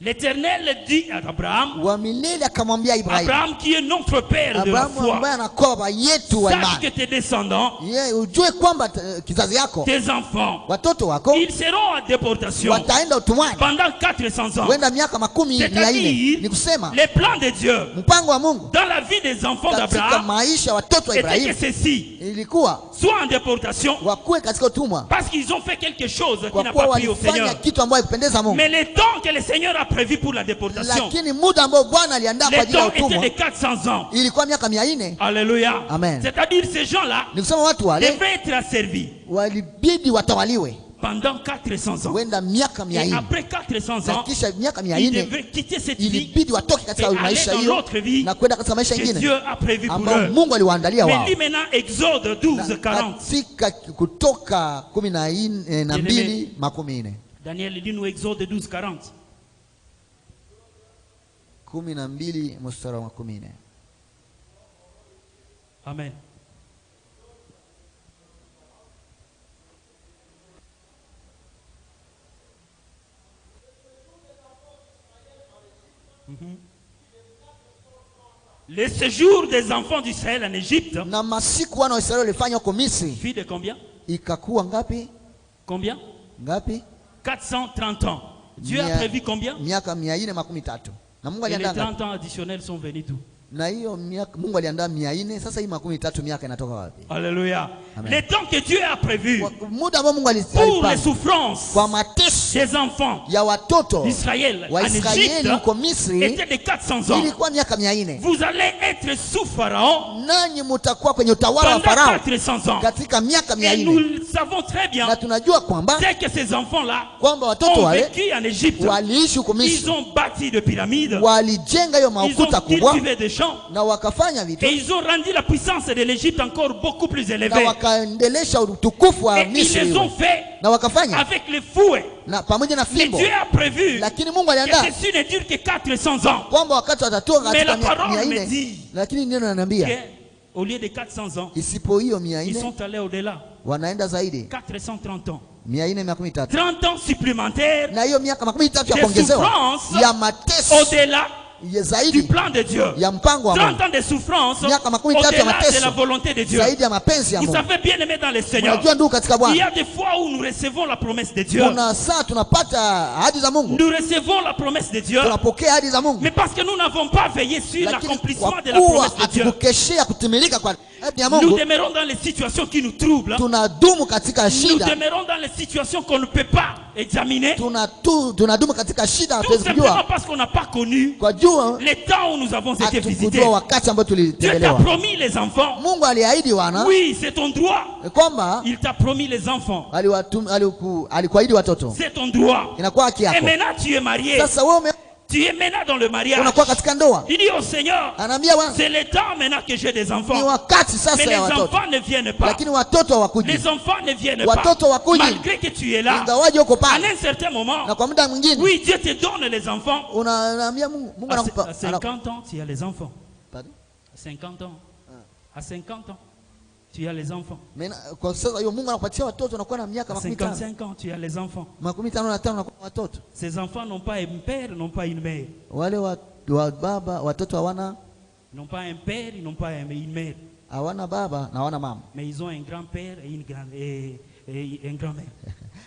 L'Éternel dit à Abraham, Wa milele akamwambia Ibrahimu, Abraham qui est notre père de la Abrahamu foi, ambaye anakuwa baba yetu wa sache que imani. tes descendants, Ujue kwamba kizazi yako, tes enfants, watoto wako ils seront en déportation wataenda utumwani pendant 400 ans. huenda miaka 400. Ni C'est-à-dire, kusema les plans de Dieu mpango wa Mungu dans la vie des enfants katika d'Abraham maisha ya watoto wa était que Ibrahimu ceux-ci ilikuwa soient en déportation wakuwe katika utumwa, parce qu'ils ont fait quelque chose qui kwa n'a kuwa pas plu au walifanya Seigneur. kitu ambayo haikupendeza Mungu. Mais le temps que le Seigneur a prévu pour la déportation, Lakini muda ambao Bwana aliandaa kwa le ajili ya temps était utumwa de 400 ans. ilikuwa miaka 400. Alléluia. Amen. C'est-à-dire ces gens-là Ni kusema watu wale devaient être asservis walibidi watawaliwe pendant 400 ans. huenda miaka Et 400, après 400 na ans, kisha miaka ils 400 devaient quitter cette vie ilibidi watoke et katika aller maisha dans hiyo l'autre vie na kwenda katika maisha que mengine Dieu a prévu pour ambao eux. Mungu aliwaandalia wao. Mais lis maintenant Exode 12, 40. Katika Kutoka 12:40. Daniel, lis-nous Exode 12, 40. 12 mstari wa 10. Amen. Le séjour des enfants d'Israël en Égypte, Na masiku wana wa Israeli walifanya huko Misri fille de combien? ikakuwa ngapi? Combien? Ngapi? 430 ans. Dieu a prévu combien? Miaka 413. Na Mungu Et les aliandaa 30 ans additionnels sont venus d'où? na hiyo miaka Mungu aliandaa 400. Sasa hii 13 miaka inatoka wapi? Alléluia. Amen. Le temps que Dieu a prévu Muda ambao Mungu pour les alipanga souffrances kwa mateso des enfants ya watoto d'Israël wa en Israeli Égypte huko Misri était de 400 ans. ilikuwa miaka 400. Vous allez être sous Pharaon Nanyi mtakuwa kwenye utawala wa pendant Farao 400 ans. katika miaka Et 400. nous savons très bien Na tunajua kwamba que ces enfants-là kwamba watoto ont wale vécu en Égypte. waliishi huko Ils Misri, ont bâti des pyramides. walijenga hiyo Ils maukuta ont kubwa cultivé des champs. na wakafanya vitu Et ils ont rendu la puissance de l'Égypte encore beaucoup plus na élevée. wakaendelesha utukufu wa Et ils Misri les ont huo. fait Na wakafanya avec les fouets. na pamoja na Mais fimbo, Dieu a prévu lakini Mungu que aliandaa ceci ne dure que 400 ans. kwamba wakati watatoka Mais katika la miaka parole me 400, dit lakini neno linaniambia qu'au lieu de 400 ans, isipo hiyo ils 400 sont allés au-delà. wanaenda zaidi 430 ans. 413, 30 ans supplémentaires na hiyo miaka 13 ya de kuongezewa souffrance ya mateso au-delà ya du zaidi plan de Dieu. ya mpango wa 30 Mungu, ans de souffrance miaka 13 ya au-delà de mateso la volonté de Dieu. zaidi ya mapenzi ya Vous Mungu. savez bien aimé dans le Seigneur, Unajua ndugu katika il y Bwana, a des fois où nous recevons la promesse de Dieu. kuna saa tunapata ahadi za Mungu, Nous recevons la promesse de Dieu, tunapokea ahadi za Mungu, mais parce que nous n'avons pas veillé sur lakini l'accomplissement kwa de la kuwa promesse de Dieu, hatukukeshea kutimilika kwa ahadi ya nous Mungu, demeurons dans les situations qui nous troublent. tunadumu katika Nous shida, demeurons dans les situations qu'on ne peut pas examiner, tunadumu katika shida, tout hatuwezi simplement kujua parce qu'on n'a pas connu kwa jua les temps où nous avons été visités. hatukujua wakati ambao Dieu t'a tulitembelewa. promis les enfants. Mungu aliahidi wana Oui, c'est ton droit. kwamba Il t'a promis les enfants. alikuahidi watoto, C'est ton droit. inakuwa haki Et yako. maintenant tu es marié. Sasa wewe Tu es maintenant dans le mariage. unakuwa katika ndoa, Il dit au Seigneur, anaambia Bwana, c'est le temps maintenant que j'ai des ni enfants. wakati Mais sasa les ya watoto, enfants ne viennent pas. lakini watoto hawakuji. Les enfants ne viennent Watoto pas. wakuji. Malgré que tu es là, Ingawaje uko à pale, un certain moment, na kwa muda mwingine oui, Dieu te donne les enfants. unaambia Mungu, Mungu À anakupa 50 ans, tu as les enfants. Pardon? À 50 ans. À 50 ans, tu as les enfants. Kwa sasa hiyo Mungu anakupatia watoto, unakuwa na miaka À 55 ans, tu as les enfants. 55 unakuwa na watoto. Ces enfants n'ont pas un père, n'ont pas une mère. Wale wa baba watoto hawana Ils n'ont pas un père, ils n'ont pas une mère. baba na hawana mama, Mais ils ont un grand-père et une grand-mère.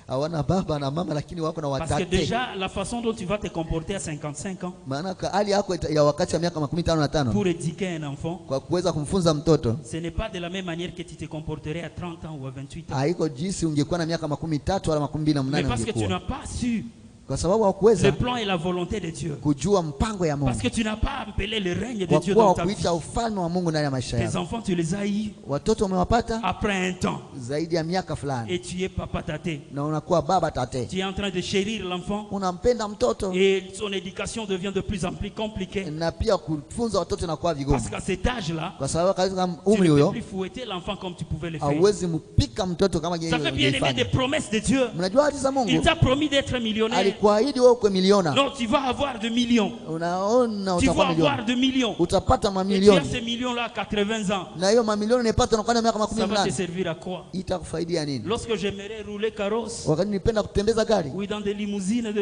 hawana baba na mama lakini wako na Parce que watate. déjà, la façon dont tu vas te comporter à 55 ans Maana hali yako ya wakati wa miaka 55 pour éduquer un enfant, kwa kuweza kumfunza mtoto ce n'est pas de la même manière que tu te comporterais à 30 ans ou à 28 ans. haiko jinsi ungekuwa na miaka 13 wala 28 Mais parce que tu ungekuwa. n'as pas su Kwa sababu le hakuweza plan et la volonté de Dieu. kujua mpango ya Parce Mungu. que tu n'as pas appelé le règne de Kwa Dieu kuwa dans ta vie. kuita ufalme wa Mungu ndani ya maisha Tes yako. enfants, tu les as eus Watoto umewapata après un temps. zaidi ya miaka fulani Et tu es papa tate. na unakuwa baba tate. Tu es en train de chérir l'enfant. Unampenda mtoto Et son éducation devient de plus en plus compliquée. na pia kufunza watoto inakuwa vigumu. Parce qu'à cet âge-là, Kwa sababu katika tu umri ne peux huyo plus fouetter l'enfant comme tu pouvais le faire. hauwezi mpika mtoto kama Ça fait bien aimer des promesses de Dieu. Mnajua ahadi za Il Mungu? t'a promis d'être millionnaire. Alikuahidi wewe uwe miliona. Non, tu vas avoir de millions. Unaona Tu vas utakuwa avoir milioni. de millions. Utapata Et tu as mamilioni. ces millions-là à 80 ans. Na hiyo mamilioni unapata unakuwa na miaka Ça va te 18. servir à quoi? Itakufaidia nini? Lorsque j'aimerais rouler carrosse, Wakati nipenda kutembeza gari oui, dans des limousines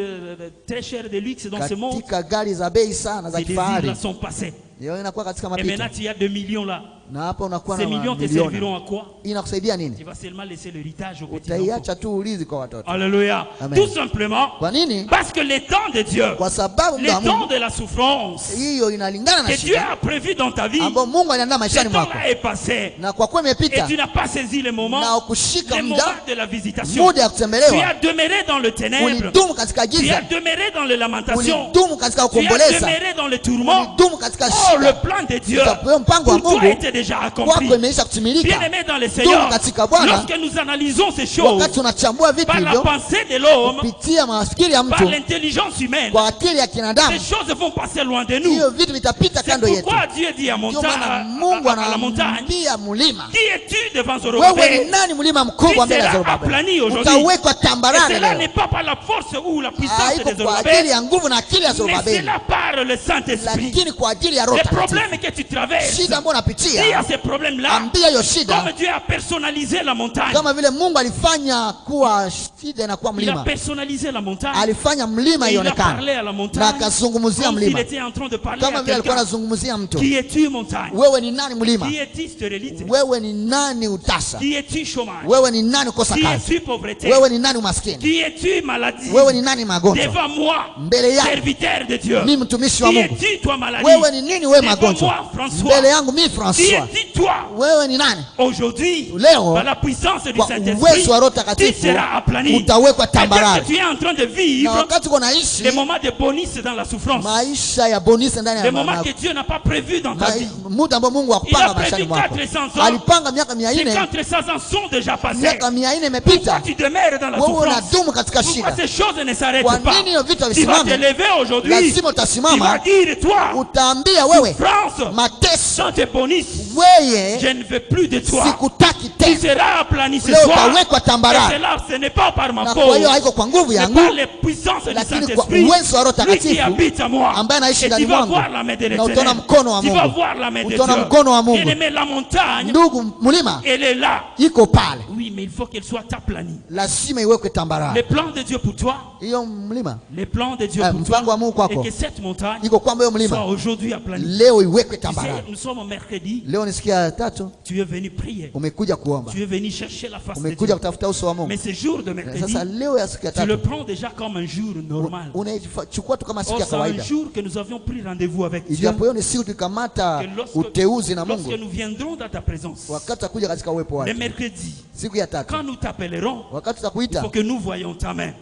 très chères de luxe dans ce monde, katika gari za bei sana za ces désirs-là kifahari, sont passés. hiyo inakuwa katika Et mapito. maintenant, tu as 2 millions là. Na hapa unakuwa Ces na millions te mamilioni. serviront à quoi? Inakusaidia nini? Tu vas seulement laisser l'héritage au petit enfant. Utaiacha tu ulizi kwa watoto. Alléluia. Amen. Tout simplement Kwa nini? parce que les temps de Dieu, Kwa sababu les muda wa temps Mungu de la souffrance hiyo inalingana na que Dieu shida a prévu dans ta vie, ambao Mungu aliandaa ce maishani mwako. temps-là est passé. Na kwa kuwa Et imepita tu n'as pas saisi le moment, na ukushika le moment muda de la visitation. muda ya Tu kutembelewa, as demeuré dans le ténèbre. ulidumu katika Tu as giza, demeuré dans les lamentations. ulidumu katika Tu as kuomboleza, demeuré dans le tourment. ulidumu katika Oh, le shida. plan de Dieu Utapewa mpango wa pour toi Mungu était déjà accompli. kwako imeisha kutimilika. Bien-aimé dans le Seigneur, katika Bwana, lorsque nous analysons ces choses Wakati unachambua vitu par la hivyo pensée de l'homme, kupitia mafikiri ya par mtu, l'intelligence humaine, kwa akili ya ces kinadamu, choses vont passer loin de nous. hiyo vitu vitapita C'est kando yetu. pourquoi Dieu dit à, Ndio maana montagne, Mungu à la montagne, anamwambia mlima, qui es-tu devant wewe Zorobabel? ni nani mlima Tu mkubwa mbele ya seras aplani Zorobabeli? aujourd'hui. Utawekwa Et tambarare cela leo. n'est pas par la force ou la puissance Haiko de kwa ajili Zorobabel, ya nguvu na akili ya mais Zorobabeli, cela par le Saint-Esprit. lakini kwa ajili ya Roho Les Takatifu. problèmes que tu traverses, Shida ambayo dis à unapitia, ces problèmes-là, ambia hiyo shida, comme Dieu a personnalisé la montagne, kama vile Mungu alifanya kuwa shida inakuwa il a mlima, personnalisé la montagne. alifanya mlima Et il a parlé ionekane à la na montagne akazungumzia comme s'il mlima, était en train de parler kama à vile alikuwa quelqu'un. anazungumzia mtu. Qui es-tu montagne? Wewe ni nani mlima? Qui es-tu stérilité? Wewe ni nani utasa? Qui es-tu chômage? Wewe ni nani kukosa Qui kazi? es-tu pauvreté? Wewe ni nani umaskini? Qui es-tu maladie? Wewe ni nani magonjwa? Devant moi, Mbele yako serviteur de Dieu. mimi mtumishi wa Qui Mungu. es-tu toi maladie? Wewe ni nini wewe Devant magonjwa? moi, François. Mbele yangu mimi Qui François. es-tu toi? Wewe ni nani? Aujourd'hui, Leo, par la puissance du kwa Saint-Esprit, uwezo wa Roho tu Takatifu seras aplani. utawekwa Peut-être tambarare. que tu es en train de Na vivre wakati uko naishi des moments de bonus dans la souffrance. maisha ya bonisi ndani Des ya moments que maana, Dieu n'a pas prévu dans ta vie. muda ambao Mungu Il a hakupanga maishani prévu mwako. 400 ans. Alipanga miaka Ces 400, 400 ans sont déjà passés. miaka 400 Pourquoi imepita. tu demeures dans la Wewe souffrance? unadumu katika Pourquoi shida. ces choses ne s'arrêtent Kwa pas? nini hiyo vitu Tu vas te visimame? lever aujourd'hui. Lazima Tu vas utasimama, dire, toi, utaambia wewe, France, mateso, sans tes bonus, wewe je ne veux plus de toi. sikutaki Tu tena. seras aplani ce Leo soir. utawekwa Et tambarare. cela, ce n'est pas par ma Na kwa hiyo cause. haiko kwa nguvu C'est yangu, par les puissances du lakini kwa Saint-Esprit. uwezo wa Roho Lui qui Takatifu habite à moi. ambaye anaishi Et tu ndani vas mwangu, voir la main de na utaona l'Éternel. mkono wa Tu vas Mungu, voir la main de utaona Dieu. mkono wa Mungu. Bien-aimé, la montagne, Ndugu, mlima elle est là. iko pale, Oui, mais il faut qu'elle soit aplanie. lazima iwekwe Les tambarare. plans de Dieu pour toi, Hiyo mlima les plans de Dieu pour mpango wa Mungu toi, et kwako que cette montagne iko kwamba hiyo soit mlima aujourd'hui aplanie. leo iwekwe Tu sais, tambarare. nous sommes au mercredi, Leo ni siku ya tatu, tu es venu prier, umekuja kuomba, tu es venu chercher la face de umekuja Dieu. kutafuta uso wa Mungu. Mais ce jour de mercredi, Sasa leo ya siku ya tu le tatu prends déjà comme un jour normal. unaichukua tu kama siku Or, ya c'est un kawaida, jour que nous avions pris rendez-vous avec Dieu. ijapo hiyo ni siku tukamata Que uteuzi na lorsque Mungu nous viendrons dans ta présence, wakati akuja katika uwepo le wake. mercredi, Siku ya tatu quand nous t'appellerons, wakati il tutakuita, faut que nous voyions ta main.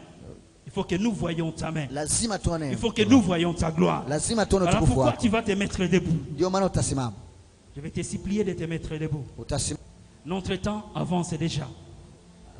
Il faut que nous voyions ta main. lazima tuone, Il faut que nous voyions ta gloire. lazima tuone Voilà utukufu pourquoi wako. tu vas te mettre debout. Ndio maana utasimama, Je vais te supplier de te mettre debout. utasimama. Notre temps avance déjà.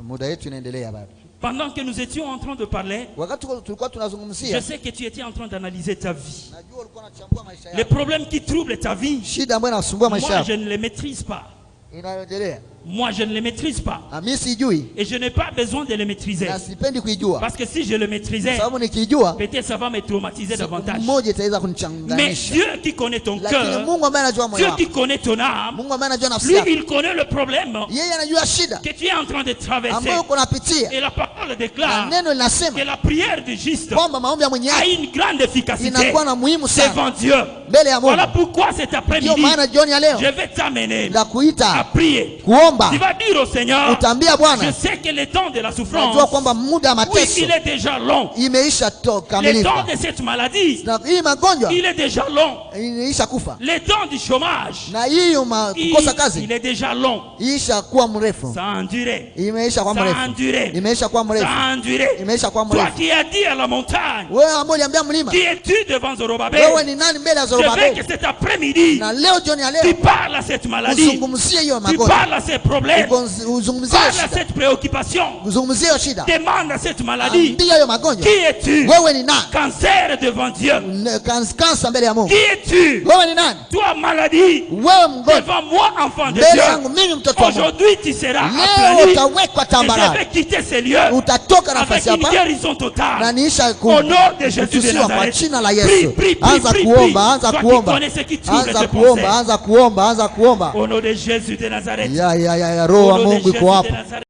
Muda yetu inaendelea bado. Pendant que nous étions en train de parler, Wakati tulikuwa je tunazungumzia, sais que tu étais en train d'analyser ta vie. najua ulikuwa unachambua maisha Les yako, problèmes qui troublent ta vie, shida ambayo inasumbua moi maisha je yako ne les maîtrise pas. inayoendelea, Moi je ne les maîtrise pas. na mimi sijui Et je n'ai pas besoin de les maîtriser. na sipendi kuijua, Parce que si je le maîtrisais, sababu nikijua peut-être ça va me traumatiser davantage. mmoja itaweza Mais kunichanganisha. Dieu qui connaît ton Lakini cœur, Mungu ambaye anajua moyo Dieu wako, qui connaît ton âme, Mungu ambaye anajua nafsi lui yako, il connaît le problème yeye anajua shida que tu es en train de traverser. ambayo uko napitia, Et la parole na déclare neno que linasema la prière du juste kwamba maombi ya mwenye a haki une grande efficacité inakuwa na muhimu sana devant Dieu. mbele ya Mungu. Voilà pourquoi cet Ndio après-midi, maana jioni ya leo je vais t'amener la à kuita prier. kuomba kuomba, tu vas dire au Seigneur, utaambia je Bwana, sais que le temps de la souffrance, najua kwamba muda wa oui, mateso il est déjà long. imeisha Le temps kamilika, de cette maladie, na hii magonjwa il est déjà long. imeisha kufa, Le temps du chômage, na hiyo kukosa il kazi est déjà long. iisha kuwa mrefu, Ça a enduré. imeisha kuwa Ça a mrefu, enduré. imeisha kuwa Ça mrefu, a enduré. imeisha kuwa Toi mrefu. qui as dit à la montagne, Wewe ambao uliambia mlima, qui es-tu devant Zorobabel? wewe ni nani mbele ya Je veux que Zorobabeli? cet après-midi, Na leo jioni ya tu leo parles à cette maladie, uzungumzie hiyo tu magonjwa, parles à ces problèmes, uzungumzie hiyo parle à shida, cette préoccupation, uzungumzie hiyo shida, demande à cette maladie, ambia hiyo magonjwa, qui es-tu? wewe ni nani? Cancer devant Dieu, Kansa mbele ya Mungu, qui es-tu? wewe ni nani? Toi maladie, Wewe mgonjwa devant moi enfant de mbele yangu Dieu, mimi mtoto wa Mungu, aujourd'hui tu seras leo aplani. utawekwa Et je tambarare, vais quitter ces lieux utatoka avec nafasi une hapa guérison na totale. niisha Au nom de Jésus de kutusiwa kwa Nazareth. jina la Prie, Yesu. prie, prie, Anza prie, kuomba, prie. anza Toi qui kuomba, connais ce qui trouble anza tes kuomba, pensées. anza kuomba, anza kuomba. Au nom de Jésus de Nazareth. Ya roho wa Au nom de Mungu iko Jésus de hapa. Nazareth.